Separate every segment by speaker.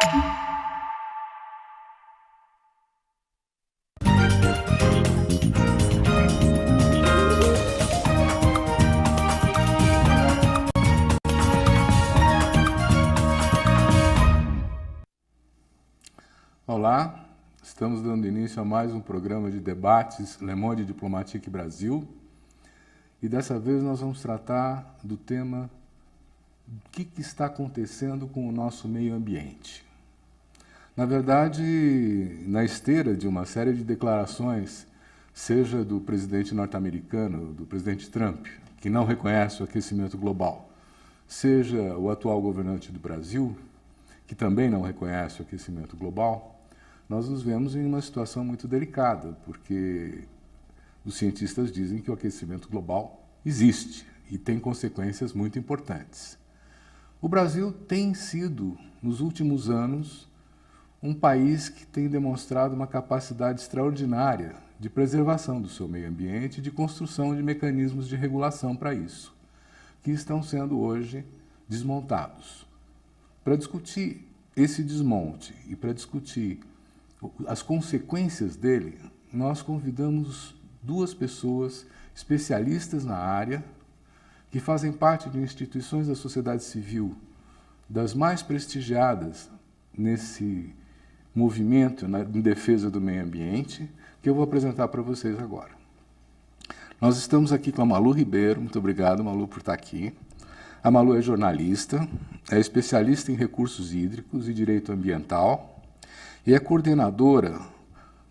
Speaker 1: Olá, estamos dando início a mais um programa de debates Le Monde Diplomatique Brasil e dessa vez nós vamos tratar do tema o que está acontecendo com o nosso meio ambiente. Na verdade, na esteira de uma série de declarações, seja do presidente norte-americano, do presidente Trump, que não reconhece o aquecimento global, seja o atual governante do Brasil, que também não reconhece o aquecimento global, nós nos vemos em uma situação muito delicada, porque os cientistas dizem que o aquecimento global existe e tem consequências muito importantes. O Brasil tem sido, nos últimos anos, um país que tem demonstrado uma capacidade extraordinária de preservação do seu meio ambiente e de construção de mecanismos de regulação para isso, que estão sendo hoje desmontados. Para discutir esse desmonte e para discutir as consequências dele, nós convidamos duas pessoas especialistas na área, que fazem parte de instituições da sociedade civil, das mais prestigiadas nesse movimento em defesa do meio ambiente, que eu vou apresentar para vocês agora. Nós estamos aqui com a Malu Ribeiro, muito obrigado, Malu, por estar aqui. A Malu é jornalista, é especialista em recursos hídricos e direito ambiental, e é coordenadora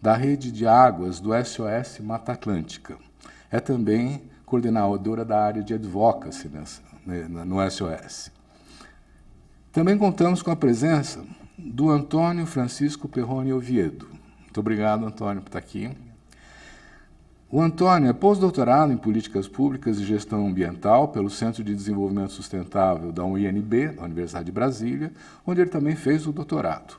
Speaker 1: da rede de águas do SOS Mata Atlântica. É também coordenadora da área de advocacy no SOS. Também contamos com a presença do Antônio Francisco Perrone Oviedo. Muito obrigado, Antônio, por estar aqui. O Antônio é pós-doutorado em Políticas Públicas e Gestão Ambiental pelo Centro de Desenvolvimento Sustentável da UNB, da Universidade de Brasília, onde ele também fez o doutorado.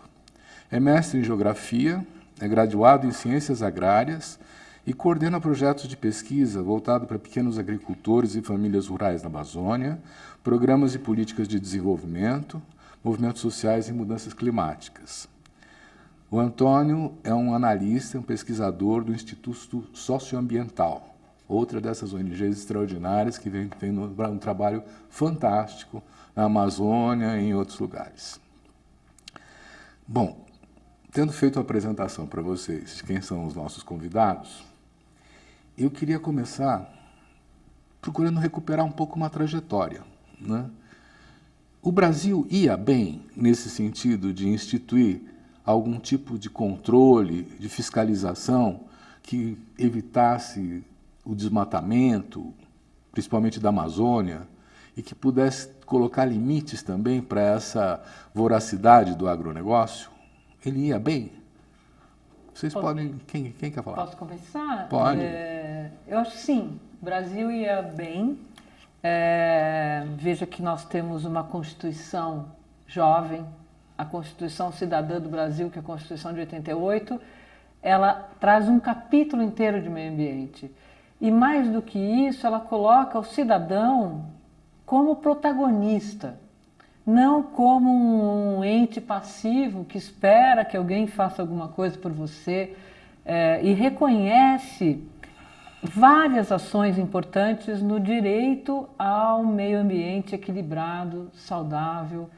Speaker 1: É mestre em Geografia, é graduado em Ciências Agrárias e coordena projetos de pesquisa voltados para pequenos agricultores e famílias rurais na Amazônia, programas e políticas de desenvolvimento, movimentos sociais e mudanças climáticas. O Antônio é um analista, um pesquisador do Instituto Socioambiental, outra dessas ONGs extraordinárias que vem tendo um trabalho fantástico na Amazônia e em outros lugares. Bom, tendo feito a apresentação para vocês de quem são os nossos convidados, eu queria começar procurando recuperar um pouco uma trajetória, né? O Brasil ia bem nesse sentido de instituir algum tipo de controle, de fiscalização que evitasse o desmatamento, principalmente da Amazônia, e que pudesse colocar limites também para essa voracidade do agronegócio? Ele ia bem? Vocês podem... Quem quer falar?
Speaker 2: Posso começar?
Speaker 1: Pode.
Speaker 2: Eu acho que sim, o Brasil ia bem. Veja que nós temos uma Constituição jovem, a Constituição Cidadã do Brasil, que é a Constituição de 88, ela traz um capítulo inteiro de meio ambiente. E mais do que isso, ela coloca o cidadão como protagonista, não como um ente passivo que espera que alguém faça alguma coisa por você, e reconhece várias ações importantes no direito ao meio ambiente equilibrado, saudável,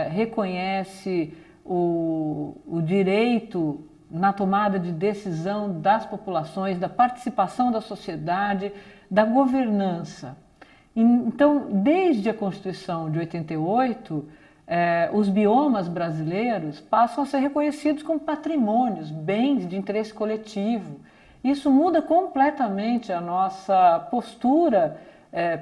Speaker 2: reconhece o direito na tomada de decisão das populações, da participação da sociedade, da governança. Então, desde a Constituição de 88, os biomas brasileiros passam a ser reconhecidos como patrimônios, bens de interesse coletivo. Isso muda completamente a nossa postura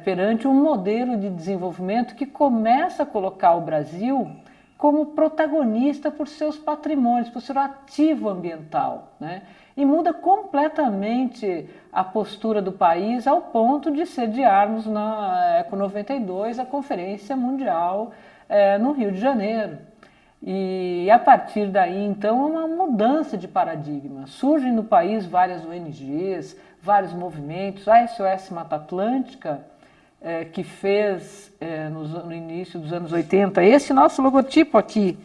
Speaker 2: perante um modelo de desenvolvimento que começa a colocar o Brasil como protagonista por seus patrimônios, por seu ativo ambiental, né? E muda completamente a postura do país ao ponto de sediarmos na Eco 92 a Conferência Mundial no Rio de Janeiro. E a partir daí, então, é uma mudança de paradigma. Surgem no país várias ONGs, vários movimentos, a SOS Mata Atlântica, que fez no início dos anos 80 esse nosso logotipo aqui,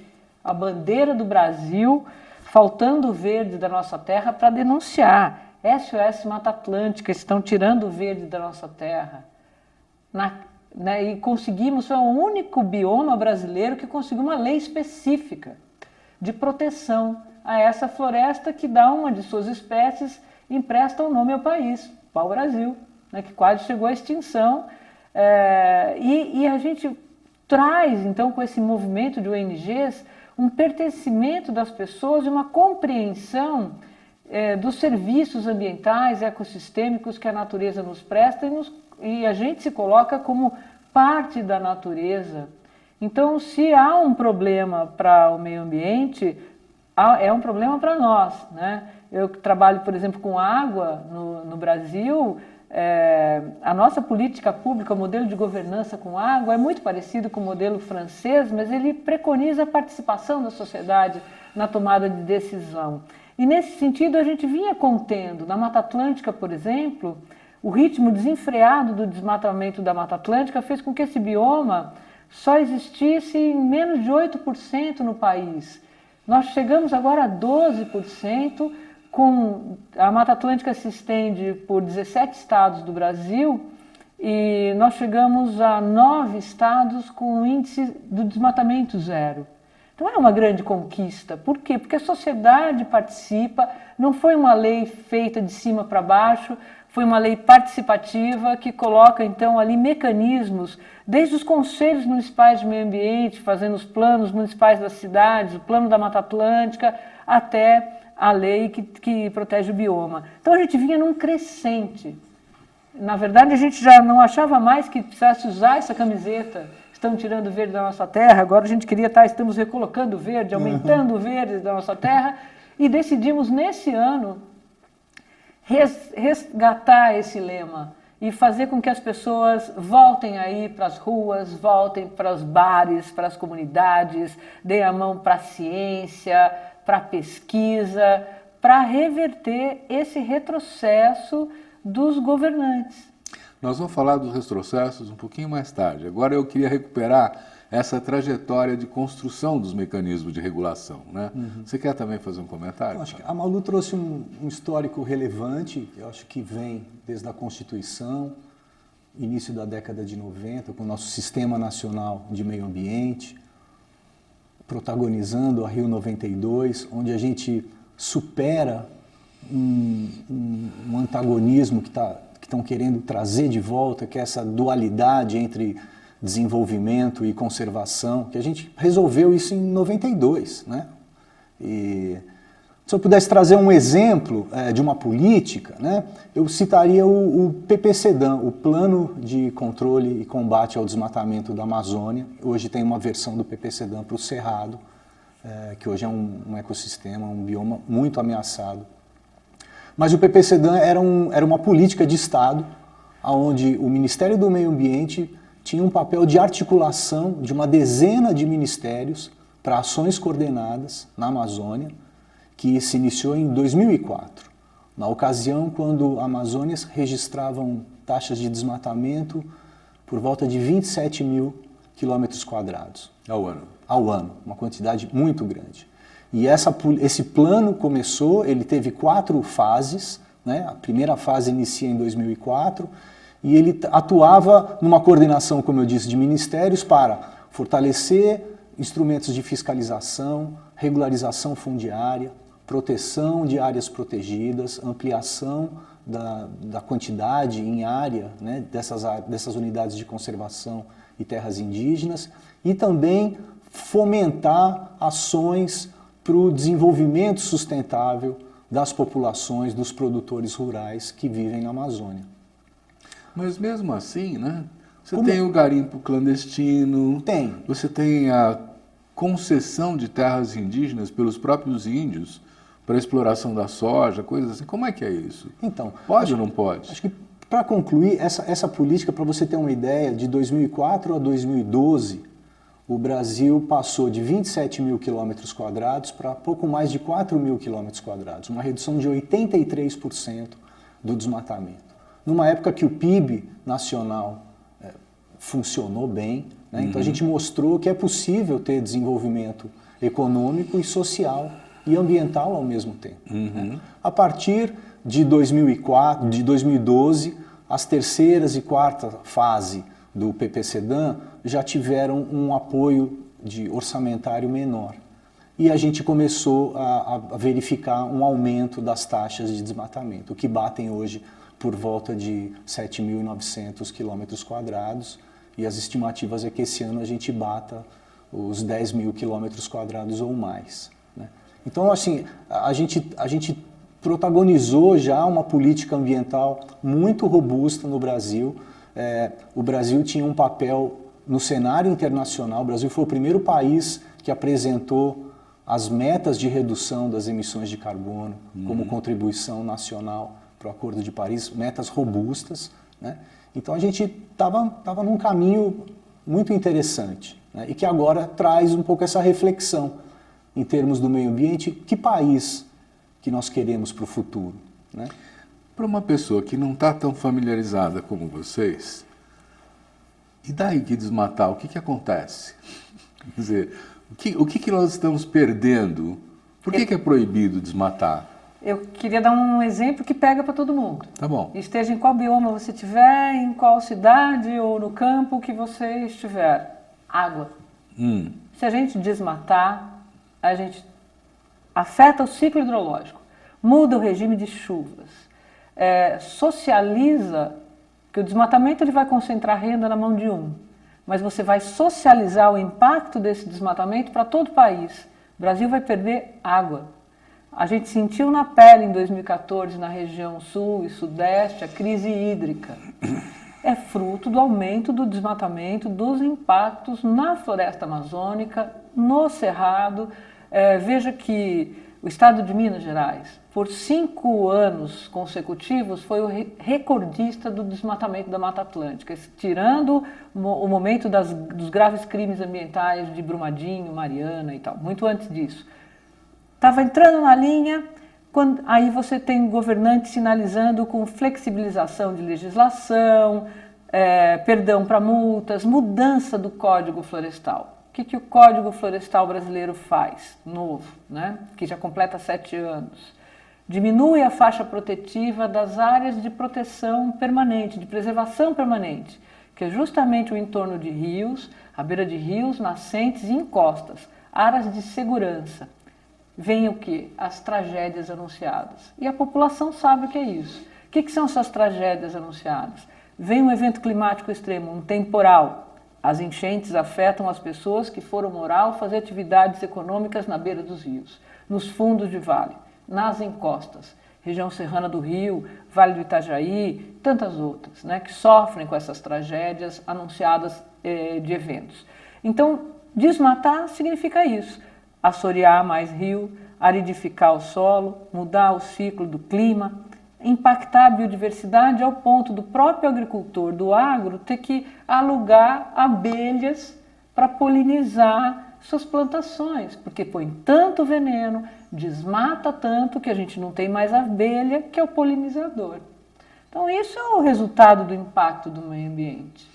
Speaker 2: a bandeira do Brasil, faltando o verde da nossa terra para denunciar. SOS Mata Atlântica, estão tirando o verde da nossa terra. E conseguimos, foi o único bioma brasileiro que conseguiu uma lei específica de proteção a essa floresta que dá uma de suas espécies, empresta um nome ao país, pau-brasil, né, que quase chegou à extinção. E a gente traz, então, com esse movimento de ONGs, um pertencimento das pessoas e uma compreensão dos serviços ambientais, ecossistêmicos que a natureza nos presta e a gente se coloca como parte da natureza. Então, se há um problema para o meio ambiente, é um problema para nós, né? Eu trabalho, por exemplo, com água no Brasil. A nossa política pública, o modelo de governança com água é muito parecido com o modelo francês, mas ele preconiza a participação da sociedade na tomada de decisão. E nesse sentido a gente vinha contendo, na Mata Atlântica, por exemplo, o ritmo desenfreado do desmatamento da Mata Atlântica fez com que esse bioma só existisse em menos de 8% no país. Nós chegamos agora a 12%, a Mata Atlântica se estende por 17 estados do Brasil e nós chegamos a 9 estados com o índice do desmatamento zero. Então é uma grande conquista. Por quê? Porque a sociedade participa, não foi uma lei feita de cima para baixo, foi uma lei participativa que coloca então ali mecanismos, desde os conselhos municipais de meio ambiente, fazendo os planos municipais das cidades, o plano da Mata Atlântica, até a lei que protege o bioma. Então a gente vinha num crescente. Na verdade a gente já não achava mais que precisasse usar essa camiseta. Estão tirando o verde da nossa terra, agora a gente queria estamos recolocando o verde, aumentando o verde da nossa terra, e decidimos nesse ano resgatar esse lema e fazer com que as pessoas voltem aí para as ruas, voltem para os bares, para as comunidades, deem a mão para a ciência, para a pesquisa, para reverter esse retrocesso dos governantes.
Speaker 1: Nós vamos falar dos retrocessos um pouquinho mais tarde. Agora eu queria recuperar essa trajetória de construção dos mecanismos de regulação, né? Você quer também fazer um comentário?
Speaker 3: Eu acho que a Malu trouxe um histórico relevante, eu acho que vem desde a Constituição, início da década de 90, com o nosso Sistema Nacional de Meio Ambiente, protagonizando a Rio 92, onde a gente supera um antagonismo que estão querendo trazer de volta, que é essa dualidade entre desenvolvimento e conservação, que a gente resolveu isso em 92, né? E se eu pudesse trazer um exemplo de uma política, né, eu citaria o PPCDAM, o Plano de Controle e Combate ao Desmatamento da Amazônia. Hoje tem uma versão do PPCDAM para o Cerrado, que hoje é um ecossistema, um bioma muito ameaçado. Mas o PPCDAM era uma política de Estado, onde o Ministério do Meio Ambiente tinha um papel de articulação de uma dezena de ministérios para ações coordenadas na Amazônia, que se iniciou em 2004, na ocasião quando a Amazônia registravam taxas de desmatamento por volta de 27 mil quilômetros quadrados. Ao ano, uma quantidade muito grande. E esse plano começou, ele teve 4 fases, né? A primeira fase inicia em 2004, e ele atuava numa coordenação, como eu disse, de ministérios para fortalecer instrumentos de fiscalização, regularização fundiária, proteção de áreas protegidas, ampliação da quantidade em área, né, dessas unidades de conservação e terras indígenas, e também fomentar ações para o desenvolvimento sustentável das populações, dos produtores rurais que vivem na Amazônia.
Speaker 1: Mas mesmo assim, né? Você tem o garimpo clandestino, você tem a concessão de terras indígenas pelos próprios índios para a exploração da soja, coisas assim. Como é que é isso?
Speaker 3: Então,
Speaker 1: pode ou não pode?
Speaker 3: Acho que para concluir, essa política, para você ter uma ideia, de 2004 a 2012, o Brasil passou de 27 mil quilômetros quadrados para pouco mais de 4 mil quilômetros quadrados, uma redução de 83% do desmatamento. Numa época que o PIB nacional funcionou bem, né? Então a gente mostrou que é possível ter desenvolvimento econômico e social e ambiental ao mesmo tempo. Né? A partir de 2004, de 2012, as terceiras e quarta fase do PPCDAM já tiveram um apoio de orçamentário menor. E a gente começou a verificar um aumento das taxas de desmatamento, que batem hoje por volta de 7.900 km², e as estimativas é que esse ano a gente bata os 10.000 km² ou mais. Né? Então, assim, a gente protagonizou já uma política ambiental muito robusta no Brasil. O Brasil tinha um papel no cenário internacional. O Brasil foi o primeiro país que apresentou as metas de redução das emissões de carbono como contribuição nacional para o Acordo de Paris, metas robustas. Né? Então a gente estava num caminho muito interessante, né? E que agora traz um pouco essa reflexão em termos do meio ambiente. Que país que nós queremos para o futuro? Né?
Speaker 1: Para uma pessoa que não está tão familiarizada como vocês, e daí que desmatar, o que acontece? Quer dizer, o que nós estamos perdendo? Por que é proibido desmatar?
Speaker 2: Eu queria dar um exemplo que pega para todo mundo.
Speaker 1: Tá bom.
Speaker 2: Esteja em qual bioma você estiver, em qual cidade ou no campo que você estiver. Água. Se a gente desmatar, a gente afeta o ciclo hidrológico, muda o regime de chuvas, socializa, que o desmatamento ele vai concentrar renda na mão de um, mas você vai socializar o impacto desse desmatamento para todo o país. O Brasil vai perder água. A gente sentiu na pele em 2014, na região sul e sudeste, a crise hídrica. É fruto do aumento do desmatamento, dos impactos na floresta amazônica, no cerrado. Veja que o estado de Minas Gerais, por 5 anos consecutivos, foi o recordista do desmatamento da Mata Atlântica, tirando o momento dos graves crimes ambientais de Brumadinho, Mariana e tal, muito antes disso. Estava entrando na linha, aí você tem governantes sinalizando com flexibilização de legislação, perdão para multas, mudança do Código Florestal. O que o Código Florestal brasileiro faz, novo, né? Que já completa 7 anos? Diminui a faixa protetiva das áreas de proteção permanente, de preservação permanente, que é justamente o entorno de rios, a beira de rios, nascentes e encostas, áreas de segurança. Vem o quê? As tragédias anunciadas. E a população sabe o que é isso. O que são essas tragédias anunciadas? Vem um evento climático extremo, um temporal. As enchentes afetam as pessoas que foram morar ou fazer atividades econômicas na beira dos rios, nos fundos de vale, nas encostas, região serrana do Rio, Vale do Itajaí, tantas outras, né, que sofrem com essas tragédias anunciadas de eventos. Então, desmatar significa isso. Assorear mais rio, aridificar o solo, mudar o ciclo do clima, impactar a biodiversidade ao ponto do próprio agricultor, do agro, ter que alugar abelhas para polinizar suas plantações, porque põe tanto veneno, desmata tanto que a gente não tem mais abelha, que é o polinizador. Então isso é o resultado do impacto do meio ambiente.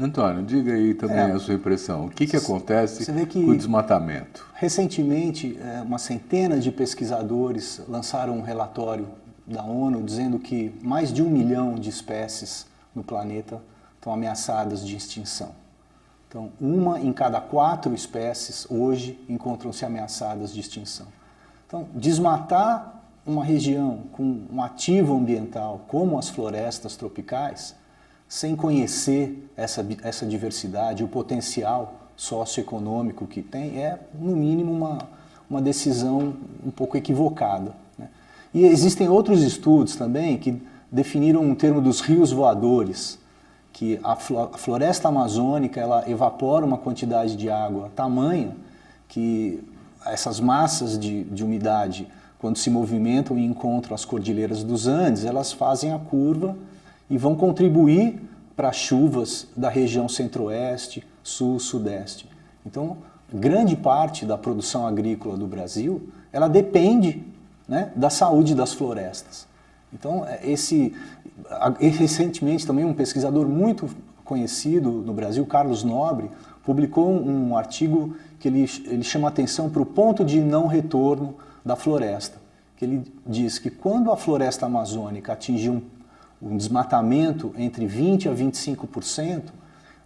Speaker 1: Antônio, diga aí também a sua impressão. O que acontece com o desmatamento?
Speaker 3: Recentemente, uma centena de pesquisadores lançaram um relatório da ONU dizendo que mais de 1 milhão de espécies no planeta estão ameaçadas de extinção. Então, 1 em cada 4 espécies hoje encontram-se ameaçadas de extinção. Então, desmatar uma região com um ativo ambiental como as florestas tropicais, sem conhecer essa diversidade, o potencial socioeconômico que tem, é, no mínimo, uma decisão um pouco equivocada. Né? E existem outros estudos também que definiram um termo dos rios voadores, que a floresta amazônica ela evapora uma quantidade de água tamanha que essas massas de umidade, quando se movimentam e encontram as cordilheiras dos Andes, elas fazem a curva e vão contribuir para chuvas da região centro-oeste, sul, sudeste. Então, grande parte da produção agrícola do Brasil, ela depende, né, da saúde das florestas. Então, recentemente também um pesquisador muito conhecido no Brasil, Carlos Nobre, publicou um artigo que ele chama atenção para o ponto de não retorno da floresta. Que ele diz que quando a floresta amazônica atingir um desmatamento entre 20% a 25%,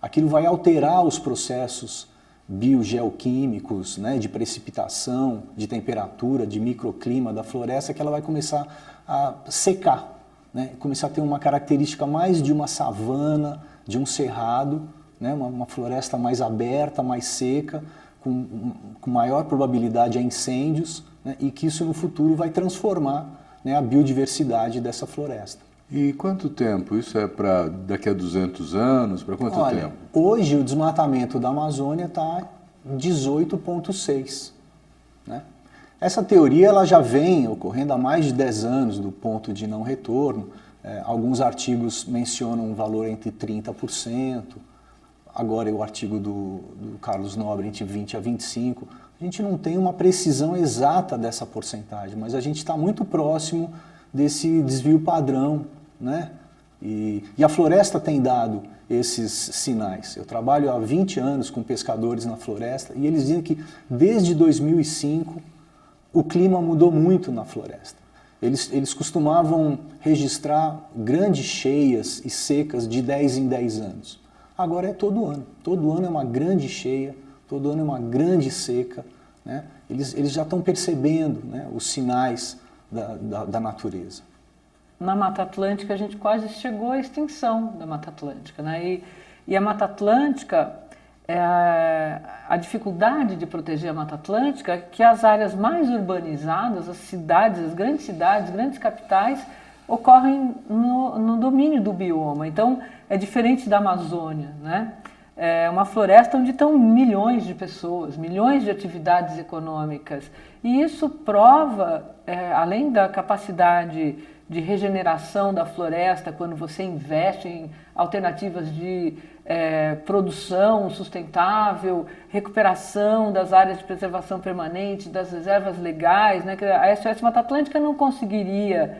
Speaker 3: aquilo vai alterar os processos biogeoquímicos, né, de precipitação, de temperatura, de microclima da floresta, que ela vai começar a secar, né, começar a ter uma característica mais de uma savana, de um cerrado, né, uma floresta mais aberta, mais seca, com maior probabilidade a incêndios, né, e que isso no futuro vai transformar, né, a biodiversidade dessa floresta.
Speaker 1: E quanto tempo? Isso é para daqui a 200 anos? Para quanto tempo?
Speaker 3: Hoje o desmatamento da Amazônia está 18,6. Né? Essa teoria ela já vem ocorrendo há mais de 10 anos do ponto de não retorno. Alguns artigos mencionam um valor entre 30%. Agora é o artigo do Carlos Nobre entre 20% a 25%. A gente não tem uma precisão exata dessa porcentagem, mas a gente está muito próximo desse desvio padrão, né? E a floresta tem dado esses sinais. Eu trabalho há 20 anos com pescadores na floresta e eles dizem que desde 2005 o clima mudou muito na floresta. Eles costumavam registrar grandes cheias e secas de 10 em 10 anos. Agora é todo ano. Todo ano é uma grande cheia, todo ano é uma grande seca. Né? Eles já estão percebendo, né, os sinais da natureza.
Speaker 2: Na Mata Atlântica a gente quase chegou à extinção da Mata Atlântica, né? E a Mata Atlântica, a dificuldade de proteger a Mata Atlântica é que as áreas mais urbanizadas, as cidades, as grandes capitais, ocorrem no domínio do bioma. Então é diferente da Amazônia, né? É uma floresta onde estão milhões de pessoas, milhões de atividades econômicas. E isso prova, além da capacidade de regeneração da floresta, quando você investe em alternativas de produção sustentável, recuperação das áreas de preservação permanente, das reservas legais, né? A SOS Mata Atlântica não conseguiria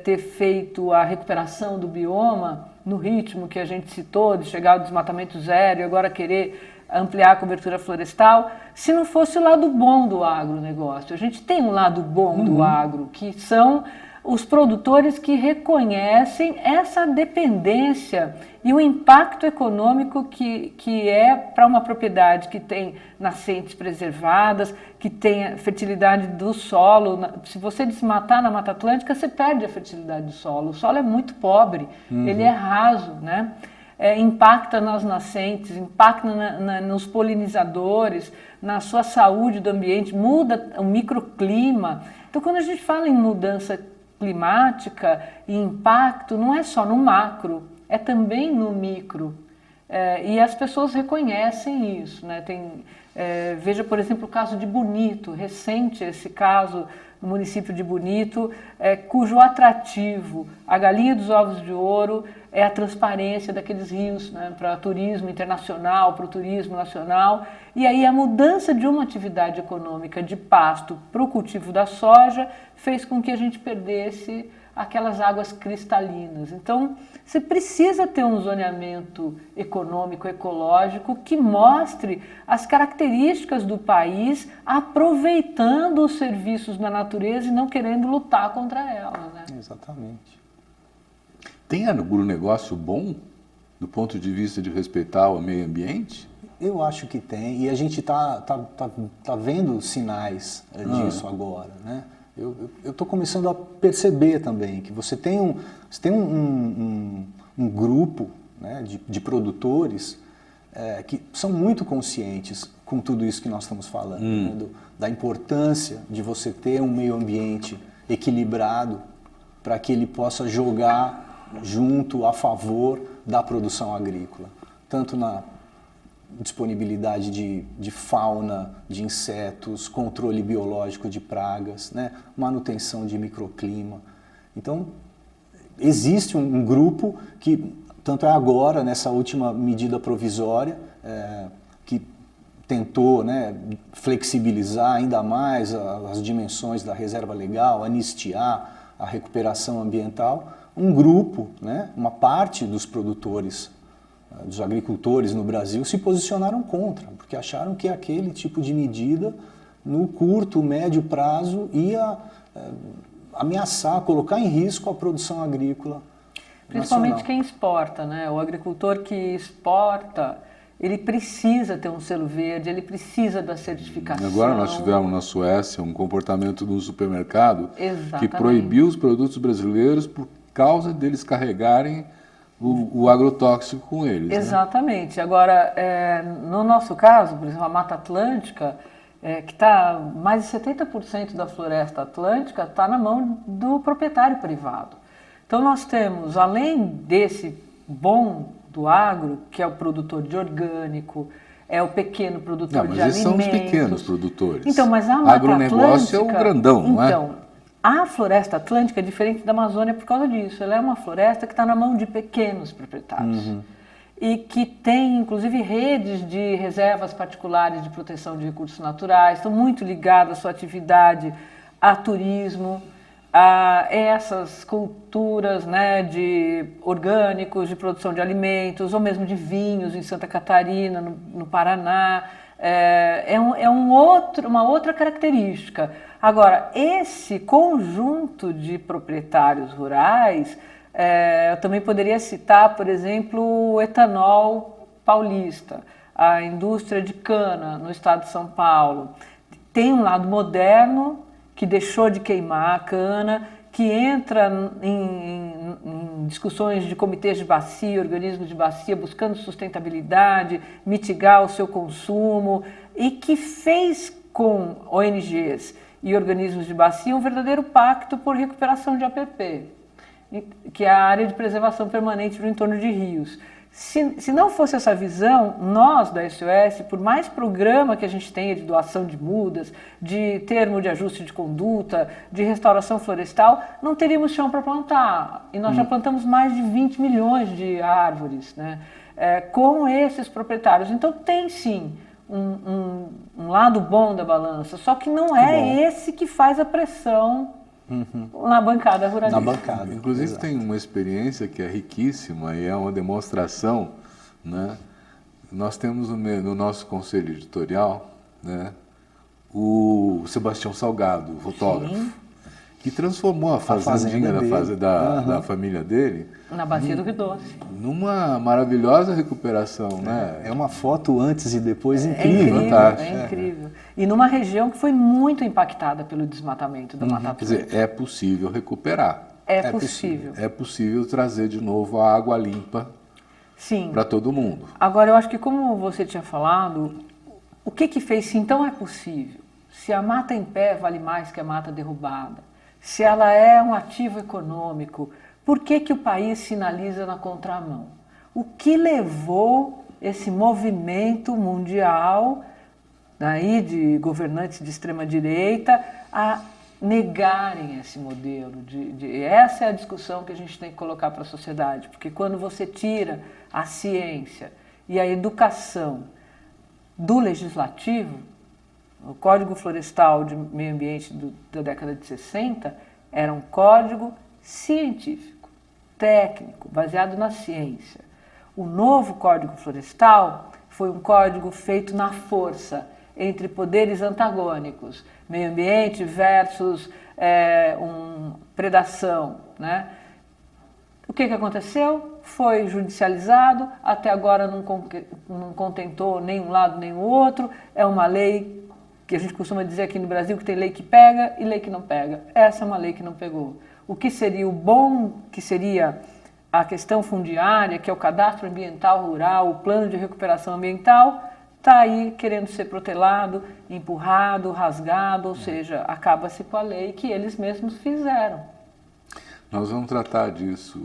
Speaker 2: ter feito a recuperação do bioma no ritmo que a gente citou, de chegar ao desmatamento zero e agora querer ampliar a cobertura florestal, se não fosse o lado bom do agronegócio. A gente tem um lado bom do agro, que são os produtores que reconhecem essa dependência e o impacto econômico que é para uma propriedade que tem nascentes preservadas, que tem a fertilidade do solo. Se você desmatar na Mata Atlântica, você perde a fertilidade do solo. O solo é muito pobre, ele é raso, né? Impacta nas nascentes, impacta nos polinizadores, na sua saúde do ambiente, muda o microclima. Então, quando a gente fala em mudança climática e impacto, não é só no macro, é também no micro. E as pessoas reconhecem isso, né? Veja, por exemplo, o caso de Bonito, recente esse caso no município de Bonito, cujo atrativo, a galinha dos ovos de ouro, é a transparência daqueles rios, né, para turismo internacional, para o turismo nacional. E aí a mudança de uma atividade econômica de pasto para o cultivo da soja fez com que a gente perdesse aquelas águas cristalinas. Então, você precisa ter um zoneamento econômico, ecológico, que mostre as características do país, aproveitando os serviços da natureza e não querendo lutar contra ela. Né?
Speaker 3: Exatamente.
Speaker 1: Tem agronegócio bom, do ponto de vista de respeitar o meio ambiente?
Speaker 3: Eu acho que tem, e a gente tá vendo sinais disso agora, né? Eu estou começando a perceber também que você tem um grupo, né, de produtores que são muito conscientes com tudo isso que nós estamos falando, né, da importância de você ter um meio ambiente equilibrado para que ele possa jogar junto a favor da produção agrícola, tanto na disponibilidade de fauna, de insetos, controle biológico de pragas, né? Manutenção de microclima. Então, existe um grupo que, tanto é agora, nessa última medida provisória, que tentou, né, flexibilizar ainda mais as dimensões da reserva legal, anistiar a recuperação ambiental, um grupo, né, uma parte dos produtores dos agricultores no Brasil se posicionaram contra, porque acharam que aquele tipo de medida, no curto, médio prazo, ia ameaçar, colocar em risco a produção agrícola
Speaker 2: Principalmente
Speaker 3: nacional.
Speaker 2: quem exporta, né? O agricultor que exporta, ele precisa ter um selo verde, ele precisa da certificação.
Speaker 1: Agora nós tivemos na Suécia um comportamento no supermercado que
Speaker 2: Exatamente.
Speaker 1: proibiu os produtos brasileiros por causa deles carregarem o agrotóxico com eles. Né?
Speaker 2: Exatamente. Agora, no nosso caso, por exemplo, a Mata Atlântica, que está mais de 70% da floresta atlântica está na mão do proprietário privado. Então nós temos, além desse bom do agro, que é o produtor de orgânico, é o pequeno produtor de alimentos.
Speaker 1: Mas esses são os pequenos produtores.
Speaker 2: Então, mas a Mata
Speaker 1: agronegócio
Speaker 2: Atlântica,
Speaker 1: é o grandão, não é?
Speaker 2: Então, a floresta atlântica é diferente da Amazônia por causa disso. Ela é uma floresta que está na mão de pequenos proprietários. E que tem, inclusive, redes de reservas particulares de proteção de recursos naturais, estão muito ligadas à sua atividade a turismo, a essas culturas, né, de orgânicos, de produção de alimentos, ou mesmo de vinhos em Santa Catarina, no Paraná. Uma outra característica. Agora, esse conjunto de proprietários rurais, eu também poderia citar, por exemplo, o etanol paulista, a indústria de cana no estado de São Paulo. Tem um lado moderno, que deixou de queimar a cana, que entra em discussões de comitês de bacia, organismos de bacia, buscando sustentabilidade, mitigar o seu consumo, e que fez com ONGs e organismos de bacia um verdadeiro pacto por recuperação de APP, que é a área de preservação permanente do entorno de rios. Se não fosse essa visão, nós da SOS, por mais programa que a gente tenha de doação de mudas, de termo de ajuste de conduta, de restauração florestal, não teríamos chão para plantar. E nós já plantamos mais de 20 milhões de árvores, né, com esses proprietários. Então tem sim um lado bom da balança, só que não é esse que faz a pressão na bancada ruralista.
Speaker 3: Na bancada.
Speaker 1: Inclusive
Speaker 3: exato.
Speaker 1: tem uma experiência que é riquíssima e é uma demonstração, né? Nós temos no nosso conselho editorial, né, o Sebastião Salgado, o fotógrafo,
Speaker 2: Sim.
Speaker 1: que transformou a fazendinha da família dele
Speaker 2: Na bacia do Rio Doce.
Speaker 1: numa maravilhosa recuperação, né?
Speaker 3: É uma foto antes e depois incrível.
Speaker 1: fantástico.
Speaker 2: É incrível. E numa região que foi muito impactada pelo desmatamento da Mata
Speaker 1: Quer
Speaker 2: Atlântica.
Speaker 1: dizer, é possível recuperar.
Speaker 2: É possível.
Speaker 1: É possível trazer de novo a água limpa
Speaker 2: Sim.
Speaker 1: para todo mundo.
Speaker 2: Agora, eu acho que como você tinha falado, o que fez se então é possível? Se a mata em pé vale mais que a mata derrubada, se ela é um ativo econômico, por que o país sinaliza na contramão? O que levou esse movimento mundial aí de governantes de extrema-direita a negarem esse modelo? Essa é a discussão que a gente tem que colocar para a sociedade, porque quando você tira a ciência e a educação do legislativo, o Código Florestal de Meio Ambiente da década de 60 era um código científico, técnico, baseado na ciência. O novo Código Florestal foi um código feito na força, entre poderes antagônicos, meio ambiente versus predação, né? O que aconteceu? Foi judicializado, até agora não contentou nem um lado nem o outro. É uma lei que a gente costuma dizer aqui no Brasil que tem lei que pega e lei que não pega. Essa é uma lei que não pegou. O que seria o bom, que seria a questão fundiária, que é o cadastro ambiental rural, o plano de recuperação ambiental, está aí querendo ser protelado, empurrado, rasgado, ou seja, acaba-se com a lei que eles mesmos fizeram.
Speaker 1: Nós vamos tratar disso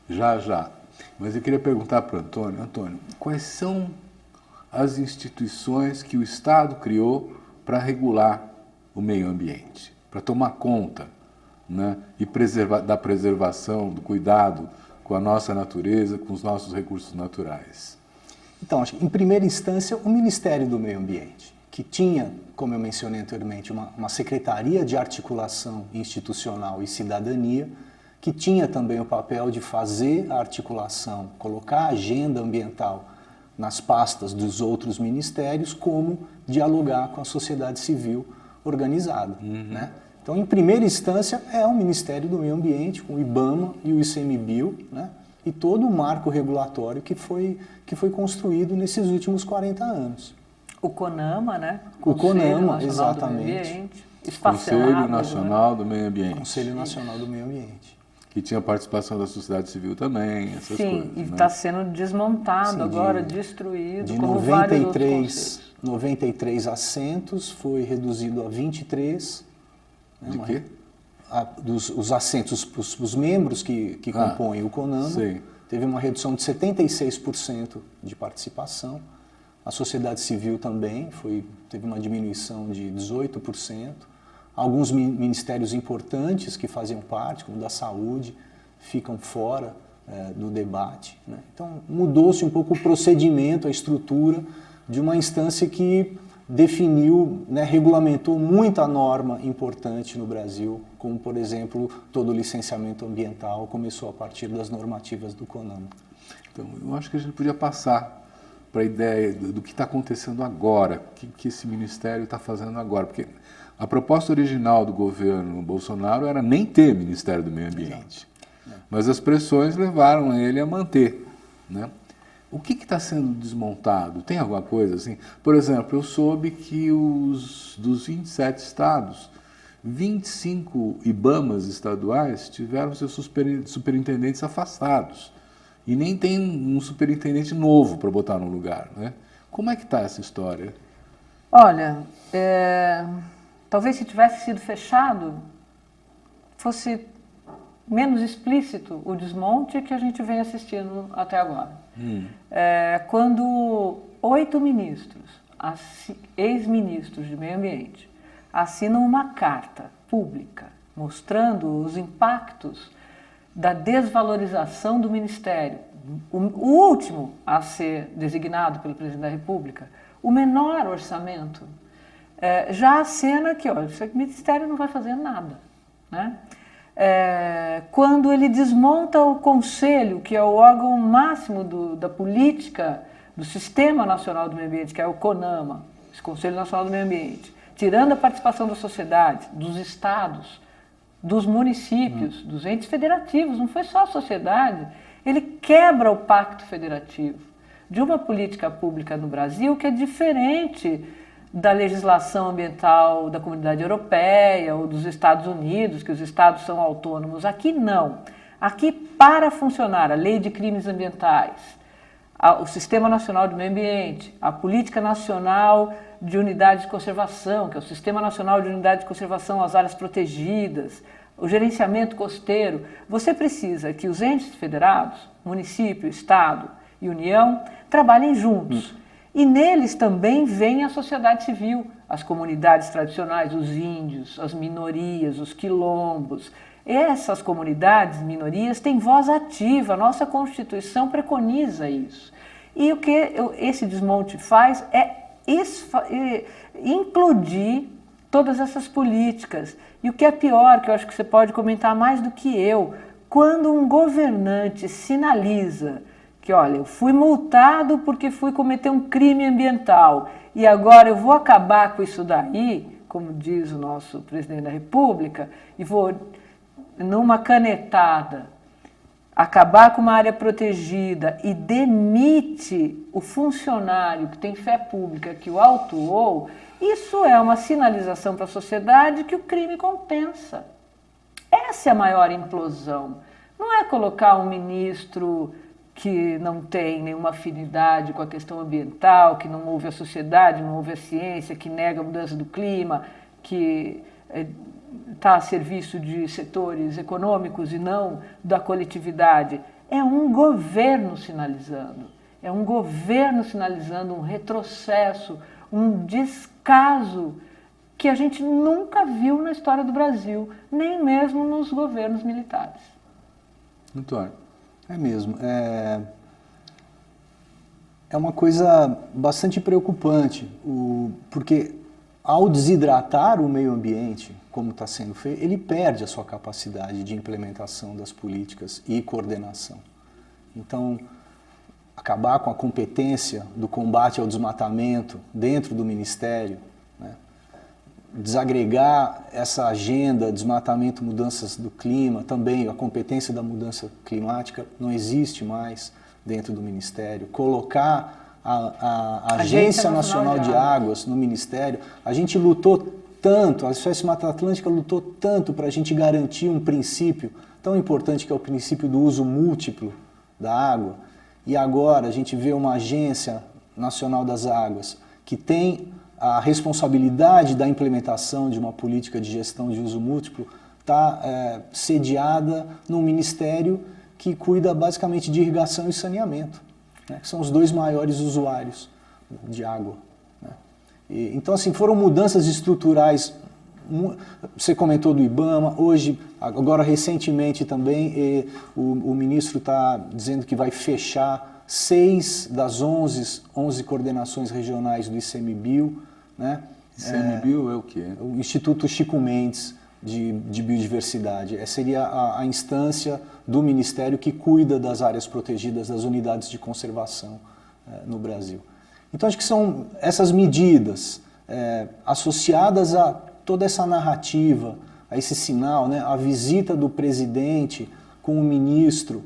Speaker 1: já. Mas eu queria perguntar para o Antônio. Antônio, quais são as instituições que o Estado criou para regular o meio ambiente, para tomar conta, né, e da preservação, do cuidado com a nossa natureza, com os nossos recursos naturais?
Speaker 3: Então, acho que, em primeira instância, o Ministério do Meio Ambiente, que tinha, como eu mencionei anteriormente, uma secretaria de articulação institucional e cidadania, que tinha também o papel de fazer a articulação, colocar a agenda ambiental nas pastas dos outros ministérios, como dialogar com a sociedade civil organizada, né? Então, em primeira instância, é o Ministério do Meio Ambiente, com o IBAMA e o ICMBio, né? E todo o marco regulatório que foi construído nesses últimos 40 anos.
Speaker 2: O CONAMA, né?
Speaker 3: O CONAMA,
Speaker 2: Nacional do Meio
Speaker 3: exatamente.
Speaker 2: Ambiente,
Speaker 1: Conselho
Speaker 2: esfacelado,
Speaker 1: Nacional do Meio Ambiente.
Speaker 3: Conselho Nacional do Meio Ambiente.
Speaker 1: Que tinha participação da sociedade civil também, essas
Speaker 2: Sim,
Speaker 1: coisas.
Speaker 2: e
Speaker 1: né?
Speaker 2: está sendo desmontado
Speaker 3: Sim,
Speaker 2: agora, destruído,
Speaker 3: De
Speaker 2: como vários outros conselhos.
Speaker 3: 93 assentos, foi reduzido a 23. Né,
Speaker 1: De quê?
Speaker 3: Os assentos, os membros que compõem o CONAMA,
Speaker 1: sei.
Speaker 3: teve uma redução de 76% de participação. A sociedade civil também teve uma diminuição de 18%. Alguns ministérios importantes que faziam parte, como o da saúde, ficam fora do debate, né? Então, mudou-se um pouco o procedimento, a estrutura de uma instância que definiu, né, regulamentou muita norma importante no Brasil, como, por exemplo, todo o licenciamento ambiental começou a partir das normativas do CONAMA.
Speaker 1: Então, eu acho que a gente podia passar para a ideia do que está acontecendo agora, o que esse ministério está fazendo agora, porque a proposta original do governo Bolsonaro era nem ter Ministério do Meio Ambiente, mas as pressões levaram ele a manter, né? O que está sendo desmontado? Tem alguma coisa assim? Por exemplo, eu soube que dos 27 estados, 25 IBAMAs estaduais tiveram seus superintendentes afastados. E nem tem um superintendente novo para botar no lugar, né? Como é que está essa história?
Speaker 2: Olha, talvez se tivesse sido fechado, fosse menos explícito o desmonte que a gente vem assistindo até agora. Quando 8 ministros, ex-ministros de meio ambiente, assinam uma carta pública mostrando os impactos da desvalorização do Ministério, o último a ser designado pelo presidente da República, o menor orçamento, já acena que esse Ministério não vai fazer nada, né? Quando ele desmonta o Conselho, que é o órgão máximo da política do Sistema Nacional do Meio Ambiente, que é o CONAMA, esse Conselho Nacional do Meio Ambiente, tirando a participação da sociedade, dos estados, dos municípios, dos entes federativos, não foi só a sociedade, ele quebra o pacto federativo de uma política pública no Brasil que é diferente da legislação ambiental da Comunidade Europeia ou dos Estados Unidos, que os estados são autônomos. Aqui não. Aqui, para funcionar a Lei de Crimes Ambientais, o Sistema Nacional do Meio Ambiente, a Política Nacional de Unidade de Conservação, que é o Sistema Nacional de Unidade de Conservação às Áreas Protegidas, o gerenciamento costeiro, você precisa que os entes federados, município, estado e União, trabalhem juntos. E neles também vem a sociedade civil, as comunidades tradicionais, os índios, as minorias, os quilombos. Essas comunidades, minorias, têm voz ativa, a nossa Constituição preconiza isso. E o que esse desmonte faz é implodir todas essas políticas. E o que é pior, que eu acho que você pode comentar mais do que eu, quando um governante sinaliza que, olha, eu fui multado porque fui cometer um crime ambiental e agora eu vou acabar com isso daí, como diz o nosso presidente da República, e vou, numa canetada, acabar com uma área protegida e demite o funcionário que tem fé pública que o autuou, isso é uma sinalização para a sociedade que o crime compensa. Essa é a maior implosão. Não é colocar um ministro que não tem nenhuma afinidade com a questão ambiental, que não ouve a sociedade, não ouve a ciência, que nega a mudança do clima, que está a serviço de setores econômicos e não da coletividade. É um governo sinalizando. É um governo sinalizando um retrocesso, um descaso que a gente nunca viu na história do Brasil, nem mesmo nos governos militares.
Speaker 1: Antônio.
Speaker 3: É mesmo. É uma coisa bastante preocupante, porque ao desidratar o meio ambiente, como está sendo feito, ele perde a sua capacidade de implementação das políticas e coordenação. Então, acabar com a competência do combate ao desmatamento dentro do Ministério, né? Desagregar essa agenda, desmatamento, mudanças do clima, também a competência da mudança climática não existe mais dentro do Ministério. Colocar a Agência Nacional de Águas no Ministério, a gente lutou tanto, a SOS Mata Atlântica lutou tanto para a gente garantir um princípio tão importante que é o princípio do uso múltiplo da água, e agora a gente vê uma Agência Nacional das Águas que tem a responsabilidade da implementação de uma política de gestão de uso múltiplo, está sediada num ministério que cuida basicamente de irrigação e saneamento, né, que são os dois maiores usuários de água. Né. Então, assim, foram mudanças estruturais. Você comentou do IBAMA, hoje, agora recentemente também, o ministro está dizendo que vai fechar 6 das 11 coordenações regionais do ICMBio. Né?
Speaker 1: ICMBio é o quê?
Speaker 3: O Instituto Chico Mendes de Biodiversidade. Seria a instância do Ministério que cuida das áreas protegidas, das unidades de conservação no Brasil. Então, acho que são essas medidas associadas a toda essa narrativa, a esse sinal, né? A visita do presidente com o ministro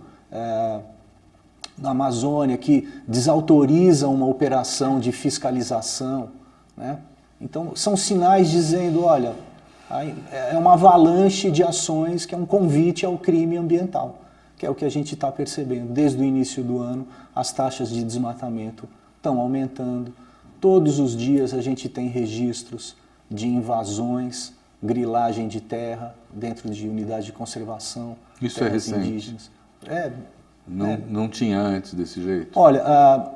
Speaker 3: na Amazônia, que desautoriza uma operação de fiscalização. Né? Então, são sinais dizendo, olha, é uma avalanche de ações que é um convite ao crime ambiental, que é o que a gente está percebendo. Desde o início do ano, as taxas de desmatamento estão aumentando. Todos os dias a gente tem registros de invasões, grilagem de terra dentro de unidades de conservação.
Speaker 1: Isso é recente? Indígenas. Não tinha antes desse jeito?
Speaker 3: Olha,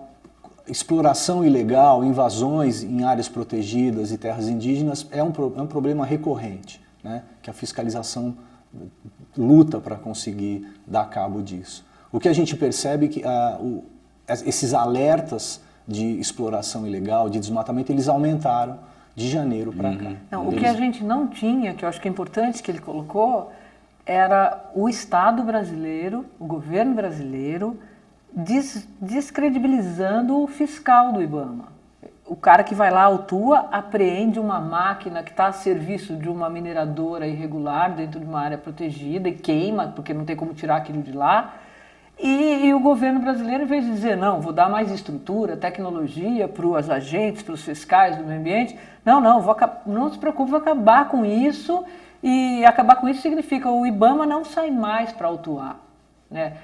Speaker 3: exploração ilegal, invasões em áreas protegidas e terras indígenas é um problema recorrente, né? Que a fiscalização luta para conseguir dar cabo disso. O que a gente percebe é que esses alertas de exploração ilegal, de desmatamento, eles aumentaram de janeiro para cá.
Speaker 2: Não, o que a gente não tinha, que eu acho que é importante que ele colocou, era o Estado brasileiro, o governo brasileiro, descredibilizando o fiscal do IBAMA. O cara que vai lá, autua, apreende uma máquina que está a serviço de uma mineradora irregular dentro de uma área protegida e queima, porque não tem como tirar aquilo de lá. E o governo brasileiro, em vez de dizer, não, vou dar mais estrutura, tecnologia para os agentes, para os fiscais do meio ambiente, não se preocupe, vou acabar com isso. E acabar com isso significa o IBAMA não sai mais para autuar. Né?